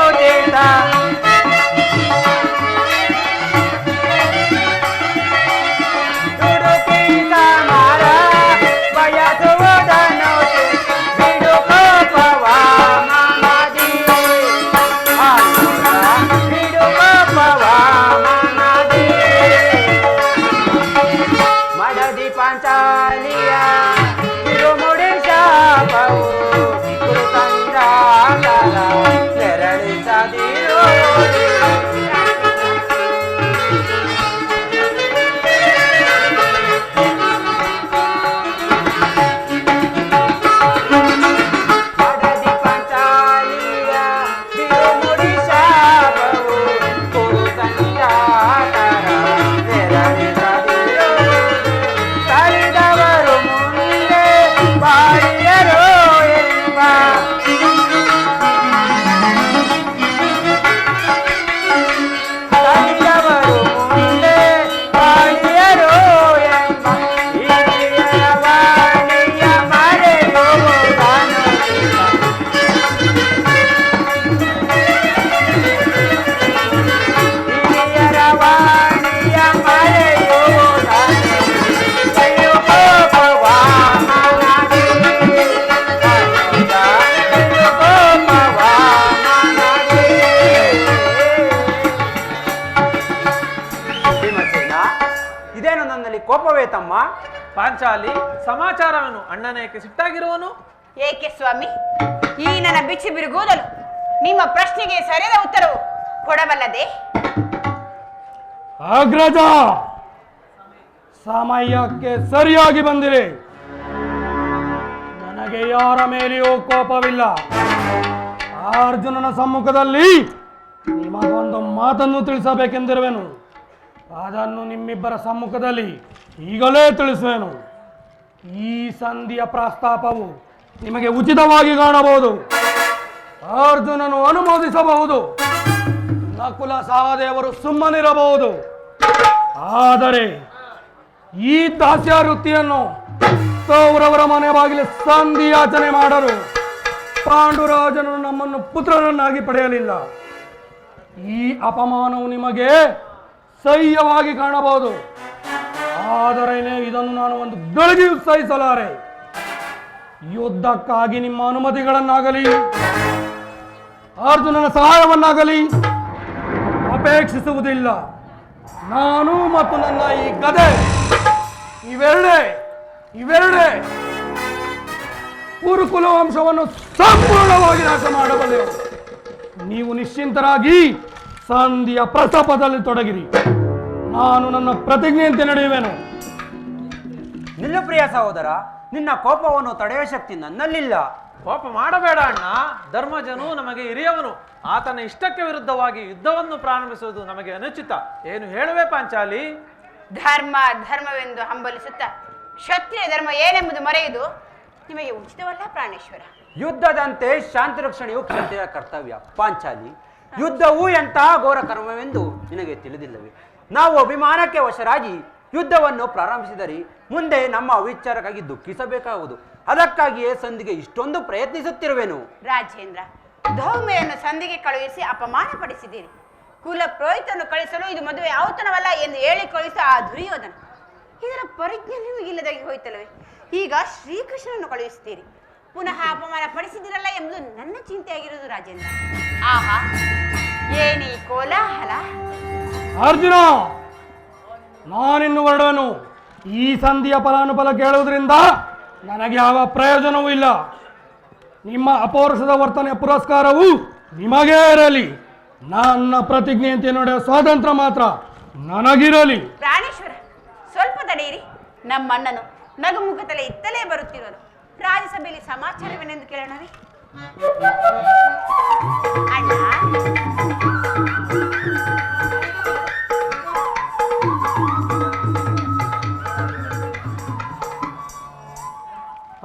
ಕೋಪವೇ ತಮ್ಮ? ಪಾಂಚಾಲಿ, ಸಮಾಚಾರವೇನು? ಅಣ್ಣನೇಕೆ ಸಿಟ್ಟಾಗಿರುವನು? ಏಕೆ ಸ್ವಾಮಿ, ಈ ನನ್ನ ಬಿಚ್ಚಿ ಬಿರುಗುವುದಲು ನಿಮ್ಮ ಪ್ರಶ್ನೆಗೆ ಸರಿಯಾದ ಉತ್ತರವು ಕೊಡಬಲ್ಲದೆ? ಅಗ್ರಜ, ಸಮಯಕ್ಕೆ ಸರಿಯಾಗಿ ಬಂದಿರಿ. ನನಗೆ ಯಾರ ಮೇಲೆಯೂ ಕೋಪವಿಲ್ಲ. ಅರ್ಜುನನ ಸಮ್ಮುಖದಲ್ಲಿ ನಿಮಗೊಂದು ಮಾತನ್ನು ತಿಳಿಸಬೇಕೆಂದಿರುವೆನು. ಅದನ್ನು ನಿಮ್ಮಿಬ್ಬರ ಸಮ್ಮುಖದಲ್ಲಿ ಈಗಲೇ ತಿಳಿಸುವೆನು. ಈ ಸಂಧಿಯ ಪ್ರಸ್ತಾಪವು ನಿಮಗೆ ಉಚಿತವಾಗಿ ಕಾಣಬಹುದು. ಅರ್ಜುನನು ಅನುಮೋದಿಸಬಹುದು, ನಕುಲ ಸಹದೇವರು ಸುಮ್ಮನಿರಬಹುದು. ಆದರೆ ಈ ದಾಸ್ಯ ವೃತ್ತಿಯನ್ನು ಕೌರವರ ಮನೆ ಬಾಗಿಲು ಸಂಧಿಯಾಚನೆ ಮಾಡಲು ಪಾಂಡುರಾಜನು ನಮ್ಮನ್ನು ಪುತ್ರರನ್ನಾಗಿ ಪಡೆಯಲಿಲ್ಲ. ಈ ಅಪಮಾನವು ನಿಮಗೆ ಸಹ್ಯವಾಗಿ ಕಾಣಬಹುದು, ಆದರೆ ಇದನ್ನು ನಾನು ಒಂದು ಗಳಿಗೆಯೂ ಸಹಿಸಲಾರೆ. ಯುದ್ಧಕ್ಕಾಗಿ ನಿಮ್ಮ ಅನುಮತಿಗಳನ್ನಾಗಲಿ ಅರ್ಜುನನ ಸಹಾಯವನ್ನಾಗಲಿ ಅಪೇಕ್ಷಿಸುವುದಿಲ್ಲ. ನಾನು ಮತ್ತು ನನ್ನ ಈ ಗದೆ ಇವೆರಡೇ ಕುರುಕುಲ ವಂಶವನ್ನು ಸಂಪೂರ್ಣವಾಗಿ ನಾಶ ಮಾಡಬಲ್ಲೆವು. ನೀವು ನಿಶ್ಚಿಂತರಾಗಿ ಸಂಧಿಯ ಪ್ರಸ್ತಾಪದಲ್ಲಿ ತೊಡಗಿರಿ. ನಾನು ನನ್ನ ಪ್ರತಿಜ್ಞೆಯಂತೆ ನಡೆಯುವೆನು. ನಿಲ್ಲು ಪ್ರಿಯ ಸಹೋದರ, ನಿನ್ನ ಕೋಪವನ್ನು ತಡೆಯುವ ಶಕ್ತಿ ನನ್ನಲ್ಲಿಲ್ಲ. ಕೋಪ ಮಾಡಬೇಡ ಅಣ್ಣ. ಧರ್ಮಜನು ನಮಗೆ ಹಿರಿಯವನು. ಆತನ ಇಷ್ಟಕ್ಕೆ ವಿರುದ್ಧವಾಗಿ ಯುದ್ಧವನ್ನು ಪ್ರಾರಂಭಿಸುವುದು ನಮಗೆ ಅನುಚಿತ. ಏನು ಹೇಳುವೆ ಪಾಂಚಾಲಿ? ಧರ್ಮವೆಂದು ಹಂಬಲಿಸುತ್ತ ಕ್ಷತ್ರಿಯ ಧರ್ಮ ಏನೆಂಬುದು ಮರೆಯುವುದು ನಿಮಗೆ ಉಚಿತವಲ್ಲ ಪ್ರಾಣೇಶ್ವರ. ಯುದ್ಧದಂತೆ ಶಾಂತಿ ರಕ್ಷಣೆಯು ಕ್ಷತ್ರಿಯ ಕರ್ತವ್ಯ ಪಾಂಚಾಲಿ. ಯುದ್ಧವು ಎಂತಹ ಘೋರ ಕರ್ಮವೆಂದು ನಿನಗೆ ತಿಳಿದಿಲ್ಲವೇ? ನಾವು ಅಭಿಮಾನಕ್ಕೆ ವಶರಾಗಿ ಯುದ್ಧವನ್ನು ಪ್ರಾರಂಭಿಸಿದರೆ ಮುಂದೆ ನಮ್ಮ ವಿಚಾರಕ್ಕಾಗಿ ದುಃಖಿಸಬೇಕಾಗುವುದು. ಅದಕ್ಕಾಗಿಯೇ ಸಂಧಿಗೆ ಇಷ್ಟೊಂದು ಪ್ರಯತ್ನಿಸುತ್ತಿರುವೆನು. ರಾಜೇಂದ್ರ, ಧೌಮ್ಯವನ್ನು ಸಂಧಿಗೆ ಕಳುಹಿಸಿ ಅಪಮಾನ ಪಡಿಸಿದ್ದೀರಿ. ಕುಲ ಪುರೋಹಿತನ್ನು ಕಳಿಸಲು ಇದು ಮದುವೆ ಔತಣವಲ್ಲ ಎಂದು ಹೇಳಿ ಕಳುಹಿಸಿ ಆ ದುರ್ಯೋಧನ. ಇದರ ಪರಿಜ್ಞೆ ನಿಮಗಿಲ್ಲದಾಗಿ ಹೋಯ್ತಲ್ಲವೇ? ಈಗ ಶ್ರೀಕೃಷ್ಣನನ್ನು ಕಳುಹಿಸುತ್ತೀರಿ. ಪುನಃ ಅಪಮಾನ ಪಡಿಸಿದಿರಲ್ಲ ಎಂಬುದು ನನ್ನ ಚಿಂತೆಯಾಗಿರುವುದು ರಾಜೇಂದ್ರ. ಆಹಾ, ಏನಿ ಕೋಲಾಹಲ! ಅರ್ಜುನ, ನಾನಿನ್ನು ಹೊರಡುವೆನು. ಈ ಸಂಧಿಯ ಫಲಾನುಫಲ ಕೇಳುವುದರಿಂದ ನನಗೆ ಯಾವ ಪ್ರಯೋಜನವೂ ಇಲ್ಲ. ನಿಮ್ಮ ಅಪೌರುಷದ ವರ್ತನೆಯ ಪುರಸ್ಕಾರವು ನಿಮಗೇ ಇರಲಿ. ನನ್ನ ಪ್ರತಿಜ್ಞೆಯಂತೆ ನಡೆಯುವ ಸ್ವಾತಂತ್ರ್ಯ ಮಾತ್ರ ನನಗಿರಲಿ. ಪ್ರಾಣೇಶ್ವರ, ಸ್ವಲ್ಪ ತಡೆಯಿರಿ. ನಮ್ಮಣ್ಣನು ನಗುಮುಖತಲೆ ಇತ್ತಲೇ ಬರುತ್ತಿರೋನು. ರಾಜ್ಯಸಭೆಯಲ್ಲಿ ಸಮಾಚಾರವೇನೆಂದು ಕೇಳೋಣವೇ? ಅಣ್ಣ,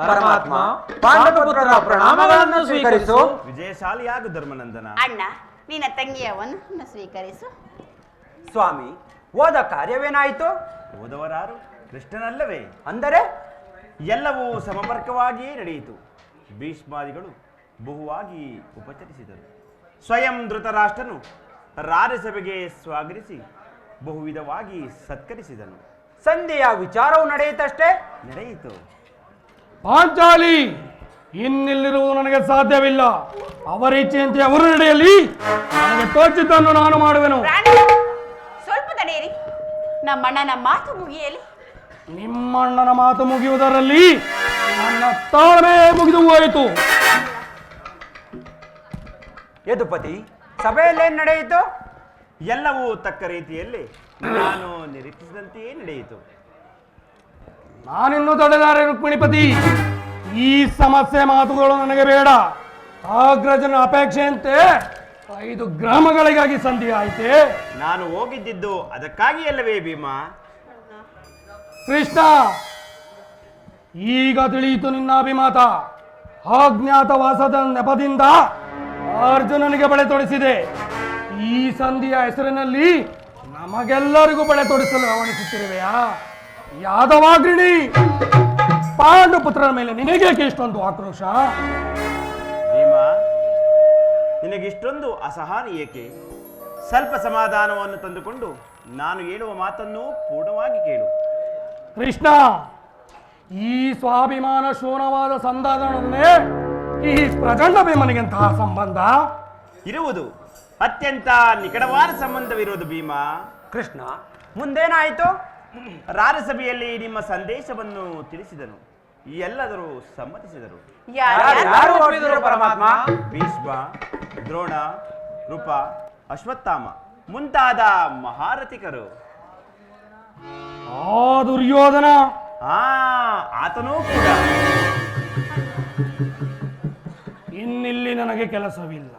ಪರಮಾತ್ಮ, ಪಾಂಡವಪುತ್ರರ ಪ್ರಣಾಮಗಳನ್ನು ಸ್ವೀಕರಿಸು. ವಿಜಯಶಾಲಿಯಾಗು ಧರ್ಮನಂದನ. ಅಣ್ಣ, ನಿನ್ನ ತಂಗಿಯವನ್ನು ಸ್ವೀಕರಿಸು. ಸ್ವಾಮಿ, ಹೋದ ಕಾರ್ಯವೇನಾಯಿತು? ಹೋದವರಾರು ಕೃಷ್ಣನಲ್ಲವೇ? ಅಂದರೆ ಎಲ್ಲವೂ ಸಮರ್ಪಕವಾಗಿಯೇ ನಡೆಯಿತು. ಭೀಷ್ಮಾದಿಗಳು ಬಹುವಾಗಿ ಉಪಚರಿಸಿದರು. ಸ್ವಯಂ ಧೃತರಾಷ್ಟ್ರನು ರಾಜ್ಯಸಭೆಗೆ ಸ್ವಾಗತಿಸಿ ಬಹುವಿಧವಾಗಿ ಸತ್ಕರಿಸಿದನು. ಸಂಧಿಯ ವಿಚಾರವು ನಡೆಯಿತಷ್ಟೇ? ನಡೆಯಿತು. ಪಾಂಚಾಲಿ, ಇನ್ನಿಲ್ಲಿರುವುದು ನನಗೆ ಸಾಧ್ಯವಿಲ್ಲ. ಅವರ ಇಚ್ಛೆಯಂತೆ ಅವರು ನಡೆಯಲಿ. ನನಗೆ ತೋಚಿದ್ದನ್ನು ನಾನು ಮಾಡುವೆನು. ಸ್ವಲ್ಪ ತಡೆಯಿರಿ. ನಮ್ಮಣ್ಣನ ಮಾತು ಮುಗಿಯಲಿ. ನಿಮ್ಮಣ್ಣನ ಮಾತು ಮುಗಿಯುವುದರಲ್ಲಿ ನನ್ನ ತಾಳ್ಮೆ ಮುಗಿದು ಹೋಯಿತು. ಯದುಪತಿ, ಸಭೆಯಲ್ಲೇನು ನಡೆಯಿತು? ಎಲ್ಲವೂ ತಕ್ಕ ರೀತಿಯಲ್ಲಿ ನಾನು ನಿರೀಕ್ಷಿಸಿದಂತೆಯೇ ನಡೆಯಿತು. ನಾನಿನ್ನು ತಡೆದಾರೆ ರುಕ್ಮಿಣಿಪತಿ. ಈ ಸಮಸ್ಯೆ ಮಾತುಗಳು ನನಗೆ ಬೇಡ. ಅಗ್ರಜನ ಅಪೇಕ್ಷೆಯಂತೆ 5 ಗ್ರಾಮಗಳಿಗಾಗಿ ಸಂಧಿ ಆಯಿತೆ. ನಾನು ಹೋಗಿದ್ದಿದ್ದು ಅದಕ್ಕಾಗಿ ಅಲ್ಲವೇ ಭೀಮಾ? ಕೃಷ್ಣ, ಈಗ ತಿಳಿಯಿತು ನಿನ್ನ ಅಭಿಮತ. ಅಜ್ಞಾತವಾಸದ ನೆಪದಿಂದ ಅರ್ಜುನನಿಗೆ ಬಳೆ ತೊಡಿಸಿದೆ. ಈ ಸಂಧಿಯ ಹೆಸರಿನಲ್ಲಿ ನಮಗೆಲ್ಲರಿಗೂ ಬಳೆ ತೊಡಿಸಲು ಹವಣಿಸುತ್ತಿರುವೆಯಾ? ಯಾದವಾಗ್ರಣಿ, ಪಾಂಡುಪುತ್ರರ ಮೇಲೆ ನಿನಗೇಕೆ ಇಷ್ಟೊಂದು ಆಕ್ರೋಶ? ಭೀಮಾ, ನಿನಗಿಷ್ಟೊಂದು ಅಸಹನೆ ಏಕೆ? ಸ್ವಲ್ಪ ಸಮಾಧಾನವನ್ನು ತಂದುಕೊಂಡು ನಾನು ಹೇಳುವ ಮಾತನ್ನು ಪೂರ್ಣವಾಗಿ ಕೇಳು. ಕೃಷ್ಣ, ಈ ಸ್ವಾಭಿಮಾನ ಶೂನ್ಯವಾದ ಸಂಧಾನವನ್ನೇ ಈ ಪ್ರಚಂಡ ಭೀಮನಿಗೆಂತಹ ಸಂಬಂಧ ಇರುವುದು. ಅತ್ಯಂತ ನಿಕಟವಾದ ಸಂಬಂಧವಿರುವುದು ಭೀಮಾ. ಕೃಷ್ಣ, ಮುಂದೇನಾಯಿತು? ರಾಜಸಭೆಯಲ್ಲಿ ನಿಮ್ಮ ಸಂದೇಶವನ್ನು ತಿಳಿಸಿದನು. ಎಲ್ಲದರೂ ಸಮ್ಮತಿಸಿದರು. ಯಾರು ಒಪ್ಪಿದರು ಪರಮಾತ್ಮ? ಭೀಷ್ಮ, ದ್ರೋಣ, ಕೃಪ, ಅಶ್ವತ್ಥಾಮ ಮುಂತಾದ ಮಹಾರಥಿಕರು. ಆ ದುರ್ಯೋಧನ ಆತನೂ ಕೂಡ. ಇನ್ನಿಲ್ಲಿ ನನಗೆ ಕೆಲಸವಿಲ್ಲ.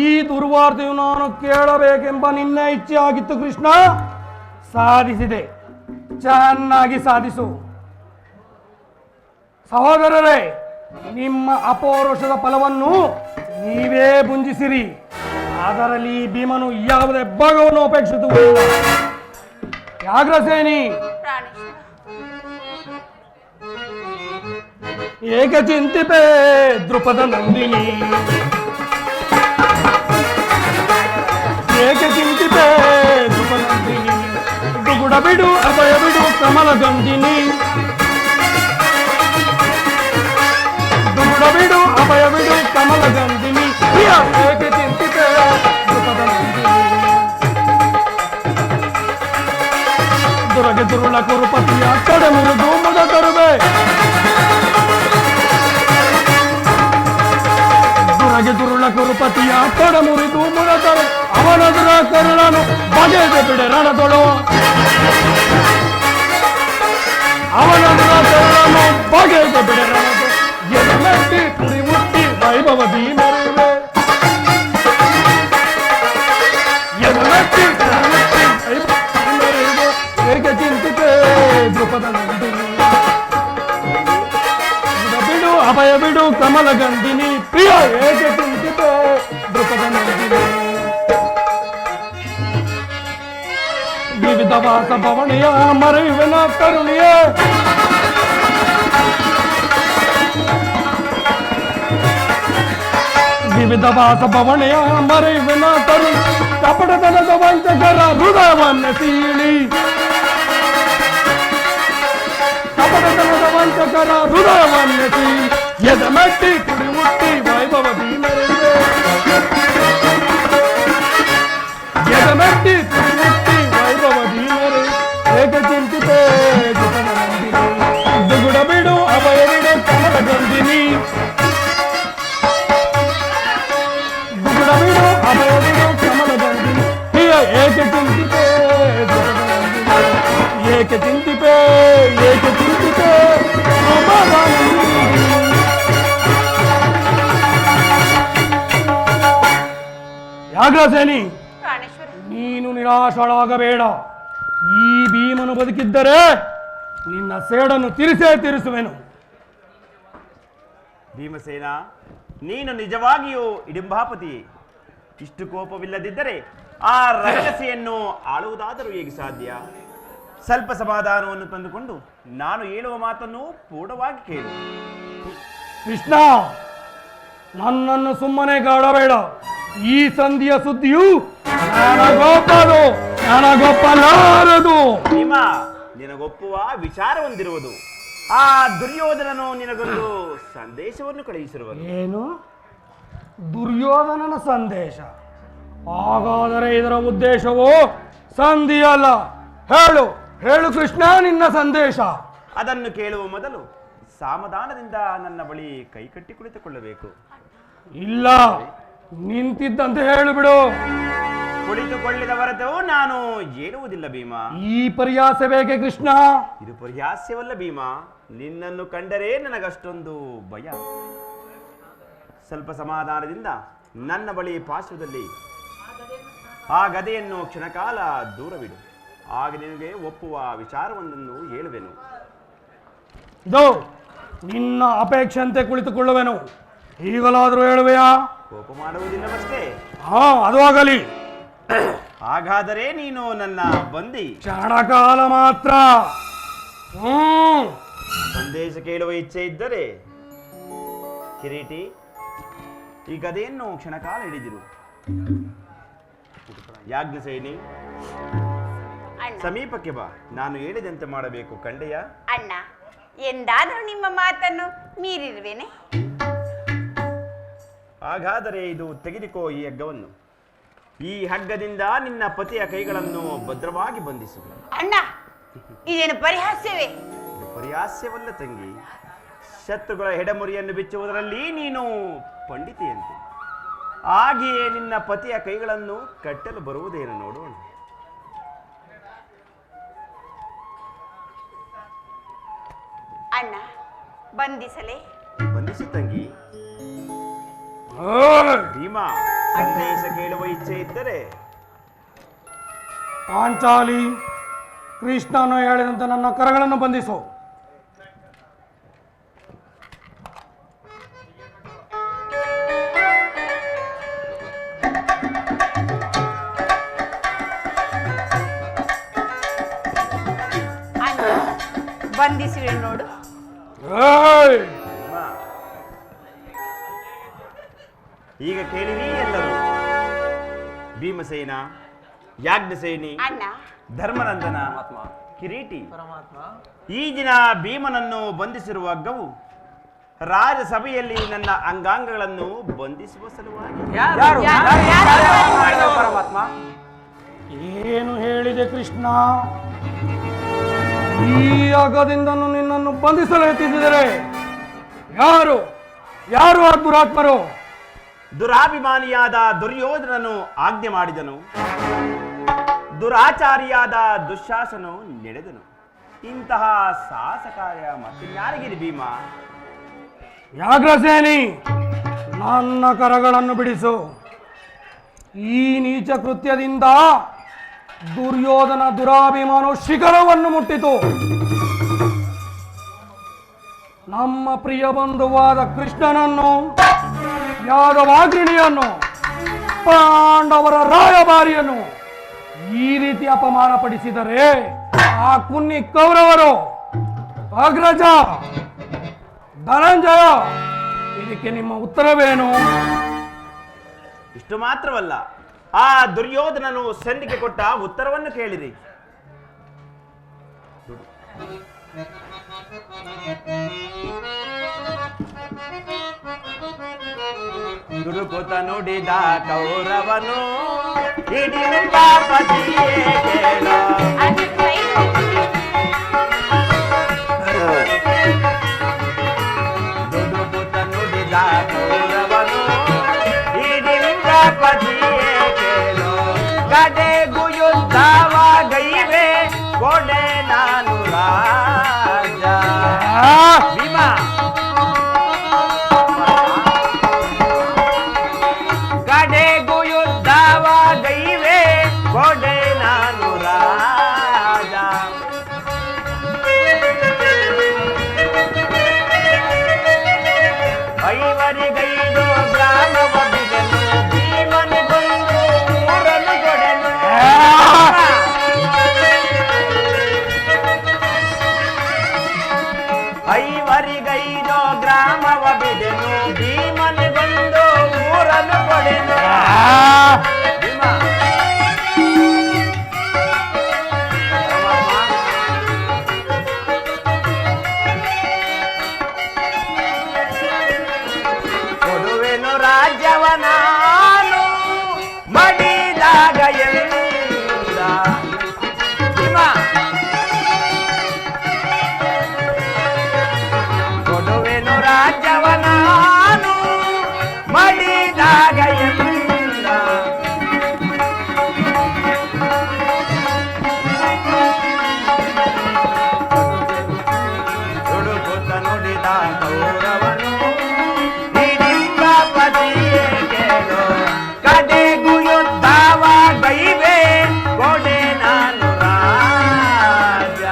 ಈ ದುರ್ವಾರ್ತೆಯು ನಾನು ಕೇಳಬೇಕೆಂಬ ನಿನ್ನ ಇಚ್ಛೆ ಆಗಿತ್ತು ಕೃಷ್ಣ. ಸಾಧಿಸಿದೆ, ಚೆನ್ನಾಗಿ ಸಾಧಿಸು. ಸಹೋದರರೇ, ನಿಮ್ಮ ಅಪೌರುಷದ ಫಲವನ್ನು ನೀವೇ ಭುಂಜಿಸಿರಿ. ಅದರಲ್ಲಿ ಭೀಮನು ಯಾವುದೇ ಭಾಗವನ್ನು ಅಪೇಕ್ಷಿಸುವುದಿಲ್ಲ. ವ್ಯಾಘ್ರಸೇನಿ, ಏಕ ಚಿಂತಿಪೆ ದ್ರುಪದ ನಂದಿನಿ, ಏಕ ಚಿಂತಿಪೆ ದ್ರುಪದ ನಂದಿನಿ, ದುಗುಡ ಬಿಡು ಅಭಯ ಬಿಡು ಕಮಲ ಗಂಧಿನಿ, ದುಗುಡ ಬಿಡು ಅಭಯ ಬಿಡು ಕಮಲ ಗಂಧಿನಿ, ಏಕ ಚಿಂತಿಪೆ ದ್ರುಪದ ನಂದಿನಿ, ದುರಗೆ ದುರುಳ ಕುರುಪತಿಯ ತೊಡೆ ಮುರಿದು ಮುದ ತರುವೆ, ದುರಗೆ ದುರುಳ ಕುರುಪತಿಯ ತೊಡೆ ಮುರಿದು ಮುದ ತರು, ಅವನದುರ ಕರುಣನು ಬಗೆದೆ ಬಿಡೆ ರಣದೊಳು, ಅವನದುರ ಕರುಣನು ಬಗೆದೆ ಬಿಡೆ ರಣದೊಳು, ಎದಮೆಟ್ಟಿ ಕುಡಿ ಮುಟ್ಟಿ ವೈಭವ ಭೀಮರುವೆ, ಎದಮೆಟ್ಟಿ ಕುಡಿ ಮುಟ್ಟಿ ವೈಭವ ಭೀಮರುವೆ, ಏಕ ಚಿಂತಿತೆ ದ್ರುಪದ ನಂದಿನಿ, ಬಿಡು ಅಭಯ ಬಿಡು ಕಮಲ ಗಂಧಿನಿ, ಪ್ರಿಯ ಏಕ ಚಿಂತಿತೆ ದ್ರುಪದ ನಂದಿನಿ, ವಿವಿಧ ವಾಸ ಭವಣಿಯ ಮರೆಯುವೆನ ಕರುಣಿಯ, ವಿವಿಧ ವಾಸ ಭವಣಿಯ ಮರೆಯುವೆನ ಕರುಣಿ, ಕಪಟತನದ ವಂಚಕರ ಹೃದಯವನ್ನ ಸೀಳಿ, ಕಪಟತನದ ವಂಚಕರ ಹೃದಯವನ್ನ ಸೀಳಿ, ಎದಮೆಟ್ಟಿ ಕುಡಿ ಮುಟ್ಟಿ ವೈಭವ ಭೀಮರುವೆ, ಎದಮೆಟ್ಟಿ ಕುಡಿ ಮುಟ್ಟಿ ವೈಭವ ಭೀಮರು, ಏಕ ಚಿಂತಿತೆ ದ್ರುಪದ ನಂದಿನಿ, ದುಗುಡ ಬಿಡು ಅಭಯ ಬಿಡು ಕಮಲ ಗಂಧಿನಿ, ದುಗುಡ ಬಿಡು ಅಭಯ ಬಿಡು ಕಮಲ ಗಂಧಿನಿ, ಏಕ ಚಿಂತಿತೆ ದ್ರುಪದ ನಂದಿನಿ, ಏಕ ಚಿಂತಿತೆ ಏಕ ಚಿಂತಿತೆ ದ್ರುಪದ ನಂದಿನಿ. ವ್ಯಾಘ್ರಸೇನಿ, ನೀನು ನಿರಾಶಳಾಗಬೇಡ. ಈ ಭೀಮನು ಬದುಕಿದ್ದರೆ ನಿನ್ನ ಸೇಡನ್ನು ತೀರಿಸುವೆನು. ಭೀಮಸೇನ, ನೀನು ನಿಜವಾಗಿಯೂ ಇಡಿಂಬಾಪತಿ. ಇಷ್ಟು ಕೋಪವಿಲ್ಲದಿದ್ದರೆ ಆ ರಕ್ಕಸೆಯನ್ನು ಆಳುವುದಾದರೂ ಹೇಗೆ ಸಾಧ್ಯ? ಸ್ವಲ್ಪ ಸಮಾಧಾನವನ್ನು ತಂದುಕೊಂಡು ನಾನು ಹೇಳುವ ಮಾತನ್ನು ಪೂರ್ಣವಾಗಿ ಕೇಳು. ಕೃಷ್ಣ, ನನ್ನನ್ನು ಸುಮ್ಮನೆ ಕಾಡಬೇಡ. ಈ ಸಂಧಿಯ ಸುದ್ದಿಯು ನನಗೊಪ್ಪಲಾರದು. ಭೀಮ, ನಿನಗೊಪ್ಪುವ ವಿಚಾರ ಹೊಂದಿರುವುದು. ಆ ದುರ್ಯೋಧನನು ನಿನಗೊಂದು ಸಂದೇಶವನ್ನು ಕಳುಹಿಸಿರುವನು. ಏನು? ದುರ್ಯೋಧನನ ಸಂದೇಶ? ಹಾಗಾದರೆ ಇದರ ಉದ್ದೇಶವು ಸಂಧಿಯಲ್ಲ. ಹೇಳು ಹೇಳು ಕೃಷ್ಣ, ನಿನ್ನ ಸಂದೇಶ. ಅದನ್ನು ಕೇಳುವ ಮೊದಲು ಸಾಮಧಾನದಿಂದ ನನ್ನ ಬಳಿ ಕೈಕಟ್ಟಿ ಕುಳಿತುಕೊಳ್ಳಬೇಕು. ಇಲ್ಲ, ನಿಂತಿದ್ದಂತೆ ಹೇಳು ಬಿಡು. ಕುಳಿತುಕೊಳ್ಳಿದ ಹೊರತು ನಾನು ಹೇಳುವುದಿಲ್ಲ ಭೀಮ. ಈ ಪರ್ಯಾಸ ಬೇಕೆ ಕೃಷ್ಣ? ಇದು ಪರ್ಯಾಸ್ಯವಲ್ಲ ಭೀಮ. ನಿನ್ನನ್ನು ಕಂಡರೆ ನನಗಷ್ಟೊಂದು ಭಯ. ಸ್ವಲ್ಪ ಸಮಾಧಾನದಿಂದ ನನ್ನ ಬಳಿ ಪಾರ್ಶ್ವದಲ್ಲಿ ಆ ಗದೆಯನ್ನು ಕ್ಷಣಕಾಲ ದೂರವಿಡು. ಆಗ ನಿನಗೆ ಒಪ್ಪುವ ವಿಚಾರವೊಂದನ್ನು ಹೇಳುವೆನು. ಇದು ನಿನ್ನ ಅಪೇಕ್ಷೆಯಂತೆ ಕುಳಿತುಕೊಳ್ಳುವೆನು. ಈಗಲಾದರೂ ಹೇಳುವೆಯಾ? ಕೋಪ ಮಾಡುವುದಿಲ್ಲವಷ್ಟೇ. ಹಾ, ಅದು ಆಗಲಿ. ಹಾಗಾದರೆ ನೀನು ನನ್ನ ಬಂದಿ. ಕ್ಷಣಕಾಲ ಮಾತ್ರ. ಸಂದೇಶ ಕೇಳುವ ಇಚ್ಛೆ ಇದ್ದರೆ ಕಿರೀಟಿ, ಈ ಗದೆಯನ್ನು ಕ್ಷಣಕಾಲ ಹಿಡಿದಿರು. ಯಾಜ್ಞಸೇನಿ, ಸಮೀಪಕ್ಕೆ ಬಾ. ನಾನು ಹೇಳಿದಂತೆ ಮಾಡಬೇಕು. ಕಂಡೆಯ ಅಣ್ಣ, ಎಂದಾದರೂ ನಿಮ್ಮ ಮಾತನ್ನು ಮೀರಿರುವೇನೆ? ಹಾಗಾದರೆ ಇದು ತೆಗೆದುಕೋ ಈ ಹಗ್ಗವನ್ನು. ಈ ಹಗ್ಗದಿಂದ ನಿನ್ನ ಪತಿಯ ಕೈಗಳನ್ನು ಭದ್ರವಾಗಿ ಬಂಧಿಸು. ಅಣ್ಣ, ಇದೇನು ಪರಿಹಾಸ್ಯವೇ? ಇದು ಪರಿಹಾಸ್ಯವಲ್ಲ ತಂಗಿ. ಶತ್ರುಗಳ ಹೆಡಮುರಿಯನ್ನು ಬಿಚ್ಚುವುದರಲ್ಲಿ ನೀನು ಪಂಡಿತೆಯಂತೆ. ಹಾಗೆಯೇ ನಿನ್ನ ಪತಿಯ ಕೈಗಳನ್ನು ಕಟ್ಟಲು ಬರುವುದೇನು ನೋಡೋಣ. ಅಣ್ಣ, ಬಂಧಿಸಲೇ? ಬಂಧಿಸು ತಂಗಿ. ಓಯ್! ಭೀಮಾ, ಸಂದೇಶ ಕೇಳುವ ಇಚ್ಛೆ ಇದ್ದರೆ ಪಾಂಚಾಲಿ, ಕೃಷ್ಣನು ಹೇಳಿದಂತೆ ನನ್ನ ಕರಗಳನ್ನು ಬಂಧಿಸು. ಅಣ್ಣ, ಬಂಧಿಸುವೆ ನೋಡು. ಏಯ್! ಭೀಮಾ, ಈಗ ಕೇಳಿರಿ ಎಲ್ಲರೂ. ಭೀಮಸೇನ, ಯಾಜ್ಞಸೇನಿ, ಅಣ್ಣ, ಧರ್ಮನಂದನ, ಪರಮಾತ್ಮ. ಕಿರೀಟಿ, ಪರಮಾತ್ಮ, ಈ ದಿನ ಭೀಮನನ್ನು ಬಂಧಿಸಿರುವ ಹಗ್ಗವು ರಾಜಸಭೆಯಲ್ಲಿ ನನ್ನ ಅಂಗಾಂಗಗಳನ್ನು ಬಂಧಿಸುವ ಸಲುವಾಗಿ. ಯಾರು ಮಾಡಿದವ ಪರಮಾತ್ಮ? ಏನು ಹೇಳಿದೆ ಕೃಷ್ಣ? ಈ ಅಗದಿಂದ ನಿನ್ನನ್ನು ಬಂಧಿಸಲು ಯತ್ನಿಸಿದರೆ ಯಾರು ಯಾರು ಆ ದುರಾತ್ಮರು? ದುರಾಭಿಮಾನಿಯಾದ ದುರ್ಯೋಧನನು ಆಜ್ಞೆ ಮಾಡಿದನು, ದುರಾಚಾರಿಯಾದ ದುಶ್ಯಾಸನು ನಡೆದನು. ಇಂತಹ ಸಾಹಸ ಕಾರ್ಯ ಮತ್ತಿನ್ಯಾರಿಗಿದೆ ಭೀಮ? ವ್ಯಾಘ್ರಸೇನಿ, ನನ್ನ ಕರಗಳನ್ನು ಬಿಡಿಸು. ಈ ನೀಚ ಕೃತ್ಯದಿಂದ ದುರ್ಯೋಧನ ದುರಾಭಿಮಾನವು ಶಿಖರವನ್ನು ಮುಟ್ಟಿತು. ನಮ್ಮ ಪ್ರಿಯ ಬಂಧುವಾದ ಕೃಷ್ಣನನ್ನು, ಯಾದವಾಗ್ರಣಿಯನ್ನು, ಪಾಂಡವರ ರಾಯಭಾರಿಯನ್ನು ಈ ರೀತಿ ಅಪಮಾನ ಪಡಿಸಿದರೆ ಆ ಕುನ್ನಿ ಕೌರವರು, ಅಗ್ರಜ, ಧನಂಜಯ, ಇದಕ್ಕೆ ನಿಮ್ಮ ಉತ್ತರವೇನು? ಇಷ್ಟು ಮಾತ್ರವಲ್ಲ, ಆ ದುರ್ಯೋಧನನು ಸಂಧಿಗೆ ಕೊಟ್ಟ ಉತ್ತರವನ್ನು ಕೇಳಿರಿ. ದುಡುಕುತ ನುಡಿದ ಕೌರವನು ಹಿಡಿಯುವ ಪತಿಯೇ ಕೇಳೋ. ಅದು ಸೈ. ದುಡುಕುತ ನುಡಿದ ಕೌರವನು ಹಿಡಿಯುವ ಪತಿಯೇ ಕೇಳೋ. ಕಡೆಗೂ ಯುದ್ಧವಾಗೈವೆ ಕೊಡೆ ನಾನು ರಾಜ. ಭೀಮ, ಕಡೆಗೂ ಯುದ್ಧವಾಗೈವೆ ಕೊಡೆ ನಾನು ರಾಜ. ಐವರಿಗೈದು ಗ್ರಾಮವ ಬಿಡಲು ಭೀಮನಿಗೊಂದು ಊರನ್ನು ಕೊಡೆನು. ಐವರಿಗೈದು ಗ್ರಾಮವ ಬಿಡೆನು ಭೀಮನಿಗೊಂದು ಊರನ್ನು ಕೊಡೆನು. ಭೀಮ, ಕೊಡುವೆನು ರಾಜ್ಯವ ನಾನು ಮಡಿದಾಗ ಎಲ್ಲ. ಭೀಮ, ಕೊಡುವೆನು ರಾಜ್ಯವ ನಾನು ಮಡಿದಾಗ ಎಲ್ಲ. ದುಡುಕುತ್ತ ನುಡಿದ ಕೌರವನು ಹಿಡಿಂಬ ಪತಿಯೇ ಕೇಳೋ. ಕಡೆಗೂ ಯುದ್ಧವಾಗೈವೆ ಕೊಡೆ ನಾನು ರಾಜ.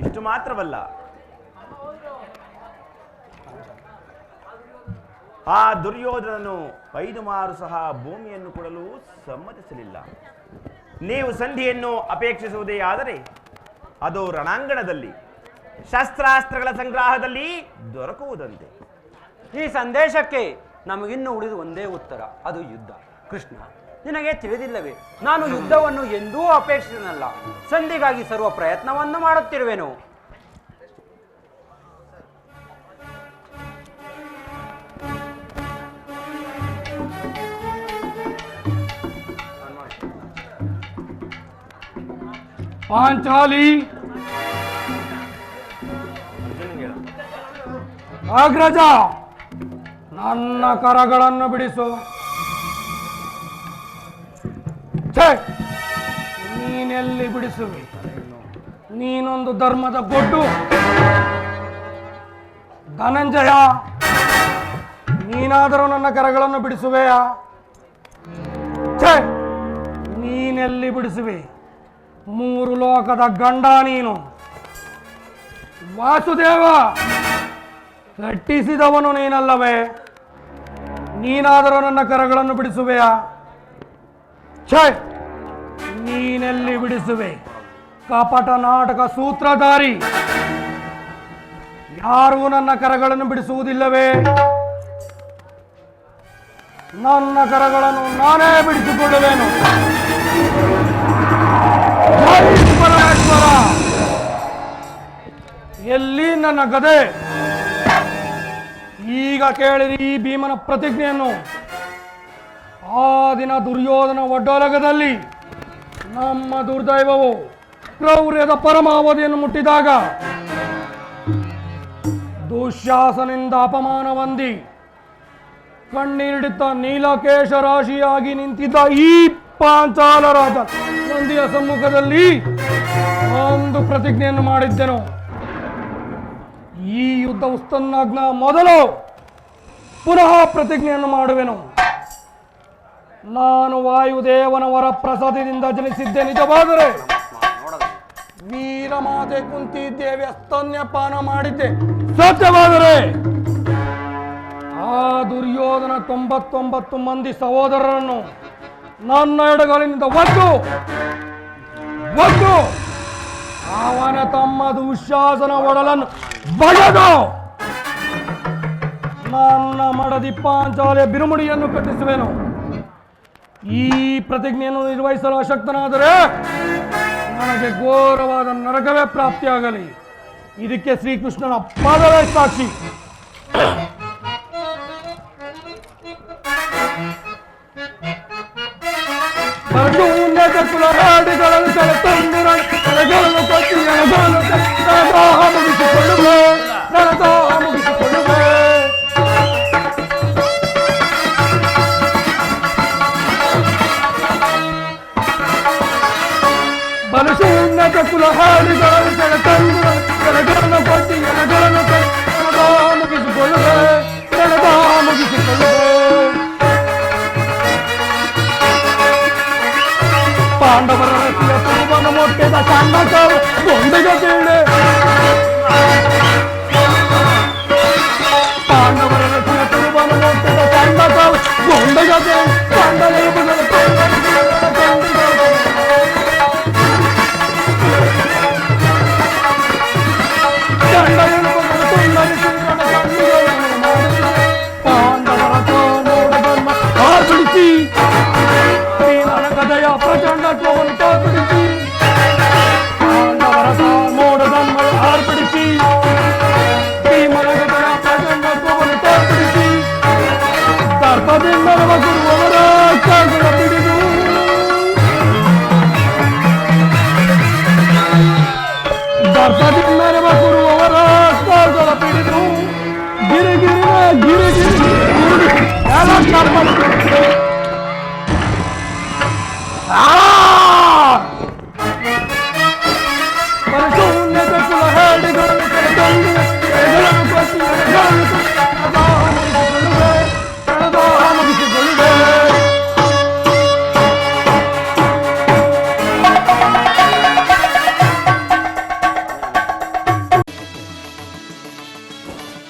ಇಷ್ಟು ಮಾತ್ರವಲ್ಲ, ಆ ದುರ್ಯೋಧನನು 5 ಮಾರು ಸಹ ಭೂಮಿಯನ್ನು ಕೊಡಲು ಸಮ್ಮತಿಸಲಿಲ್ಲ. ನೀವು ಸಂಧಿಯನ್ನು ಅಪೇಕ್ಷಿಸುವುದೇ ಆದರೆ ಅದು ರಣಾಂಗಣದಲ್ಲಿ ಶಸ್ತ್ರಾಸ್ತ್ರಗಳ ಸಂಗ್ರಹದಲ್ಲಿ ದೊರಕುವುದಂತೆ. ಈ ಸಂದೇಶಕ್ಕೆ ನಮಗಿನ್ನು ಉಳಿದು ಒಂದೇ ಉತ್ತರ, ಅದು ಯುದ್ಧ. ಕೃಷ್ಣ, ನಿನಗೆ ತಿಳಿದಿಲ್ಲವೇ, ನಾನು ಯುದ್ಧವನ್ನು ಎಂದೂ ಅಪೇಕ್ಷಿಸನಲ್ಲ. ಸಂಧಿಗಾಗಿ ಸರ್ವ ಪ್ರಯತ್ನವನ್ನು ಮಾಡುತ್ತಿರುವೆನು. ಪಾಂಚಾಲಿ, ಅರ್ಜುನನಿಗೆ ಹೇಳು. ಅಗ್ರಜ, ನನ್ನ ಕರಗಳನ್ನು ಬಿಡಿಸು. ಛೇ, ನೀನೆಲ್ಲಿ ಬಿಡಿಸುವೆ? ನೀನೊಂದು ಧರ್ಮದ ಗೊಡ್ಡು. ಧನಂಜಯ, ನೀನಾದರೂ ನನ್ನ ಕರಗಳನ್ನು ಬಿಡಿಸುವೆಯಾ? ಛೇ, ನೀನೆಲ್ಲಿ ಬಿಡಿಸುವೆ? 3 ಲೋಕದ ಗಂಡ ನೀನು. ವಾಸುದೇವ, ಕಟ್ಟಿಸಿದವನು ನೀನಲ್ಲವೇ? ನೀನಾದರೂ ನನ್ನ ಕರಗಳನ್ನು ಬಿಡಿಸುವೆಯಾ? ಛೇ, ನೀನೆಲ್ಲಿ ಬಿಡಿಸುವೆ? ಕಪಟ ನಾಟಕ ಸೂತ್ರಧಾರಿ, ಯಾರೂ ನನ್ನ ಕರಗಳನ್ನು ಬಿಡಿಸುವುದಿಲ್ಲವೇ? ನನ್ನ ಕರಗಳನ್ನು ನಾನೇ ಬಿಡಿಸಿಕೊಳ್ಳುವೆನು. ಜೈ ಪರಮೇಶ್ವರ, ಎಲ್ಲಿ ನನ್ನ ಗದೆ? ಈಗ ಕೇಳಿರಿ ಈ ಭೀಮನ ಪ್ರತಿಜ್ಞೆಯನ್ನು. ಆ ದಿನ ದುರ್ಯೋಧನ ಒಡ್ಡೊಲಗದಲ್ಲಿ ನಮ್ಮ ದುರ್ದೈವವು ಕ್ರೌರ್ಯದ ಪರಮಾವಧಿಯನ್ನು ಮುಟ್ಟಿದಾಗ ದುಶ್ಯಾಸನಿಂದ ಅಪಮಾನ ಹೊಂದಿ ಕಣ್ಣೀರಿಡುತ್ತಾ ನೀಲಕೇಶ ರಾಶಿಯಾಗಿ ನಿಂತಿದ್ದ ಈ ಪಾಂಚಾಲ ರಾಜ ನಂದಿಯ ಸಮ್ಮುಖದಲ್ಲಿ ಒಂದು ಪ್ರತಿಜ್ಞೆಯನ್ನು ಮಾಡಿದ್ದೆನು. ಈ ಯುದ್ಧ ಉಸ್ತನ್ನಾಗ್ನ ಮೊದಲು ಪುನಃ ಪ್ರತಿಜ್ಞೆಯನ್ನು ಮಾಡುವೆನು. ನಾನು ವಾಯುದೇವನ ವರಪ್ರಸಾದದಿಂದ ಜನಿಸಿದ್ದೆ ನಿಜವಾದರೆ ವೀರಮಾತೆ ಕುಂತಿದ್ದೇವಿ ಸ್ತನ್ಯಪಾನ ಮಾಡಿದ್ದೆ ಸತ್ಯವಾದರೆ ಆ ದುರ್ಯೋಧನ 99 ಮಂದಿ ಸಹೋದರರನ್ನು ನನ್ನ ಎಡಗಾಲಿನಿಂದ ಒದ್ದು ಅವನ ತಮ್ಮ ದುಶ್ಯಾಸನ ಒಡಲನ್ನು ಬಗೆದು ನನ್ನ ಮಡದಿ ಪಾಂಚಾಲಿಯ ಬಿರುಮುಡಿಯನ್ನು ಕಟ್ಟಿಸುವೆನು. ಈ ಪ್ರತಿಜ್ಞೆಯನ್ನು ನಿರ್ವಹಿಸಲು ಅಶಕ್ತನಾದರೆ ನನಗೆ ಘೋರವಾದ ನರಕವೇ ಪ್ರಾಪ್ತಿಯಾಗಲಿ. ಇದಕ್ಕೆ ಶ್ರೀಕೃಷ್ಣನ ಪಾದವೇ ಸಾಕ್ಷಿ. ಬಲಶೂನ್ಯದ ಕುಲ ಹಾಡಿಗಳನ್ನು ತಂದು ಕೊಟ್ಟಿ ಮುಗಿಸಿಕೊಳ್ಳುವೆ. ಪಾಂಡವರ ರಸಿಯ ತುರುಬನ ಮೊಟ್ಟೆದ ಸಣ್ಣ ಕಾವು ಗೊಂಬೆಗೆ ಕೇಳೆ. ಪಾಂಡವರ ರಸಿಯ ತುರುಬನ ಮೊಟ್ಟೆದ ಸಣ್ಣ ಕಾವು ಗೊಂಬೆಗೆ ಕೇಳೆ. ಗದೆಯ ಪ್ರಚಂಡತ್ವವನ್ನು ತೋರ್ಪಡಿಸಿ ಪಾಂಡವರ ಮೋಡದನ್ನು ಆರ್ಪಡಿಸಿ ಭೀಮನ ಗದೆಯ ಪ್ರಚಂಡತ್ವವನ್ನು ತೋರ್ಪಡಿಸಿ ದರ್ಪದಿಂದ ಗುರುವವರ ಕಾಲ್ಗಳ ಬಿಡಿದು ದರ್ಪದಿಂದ ಗುರುವವರ ಕಾಲ್ಗಳ ಬಿಡಿದು ಗಿರಿಗಿರಿ ಎಲ್ಲ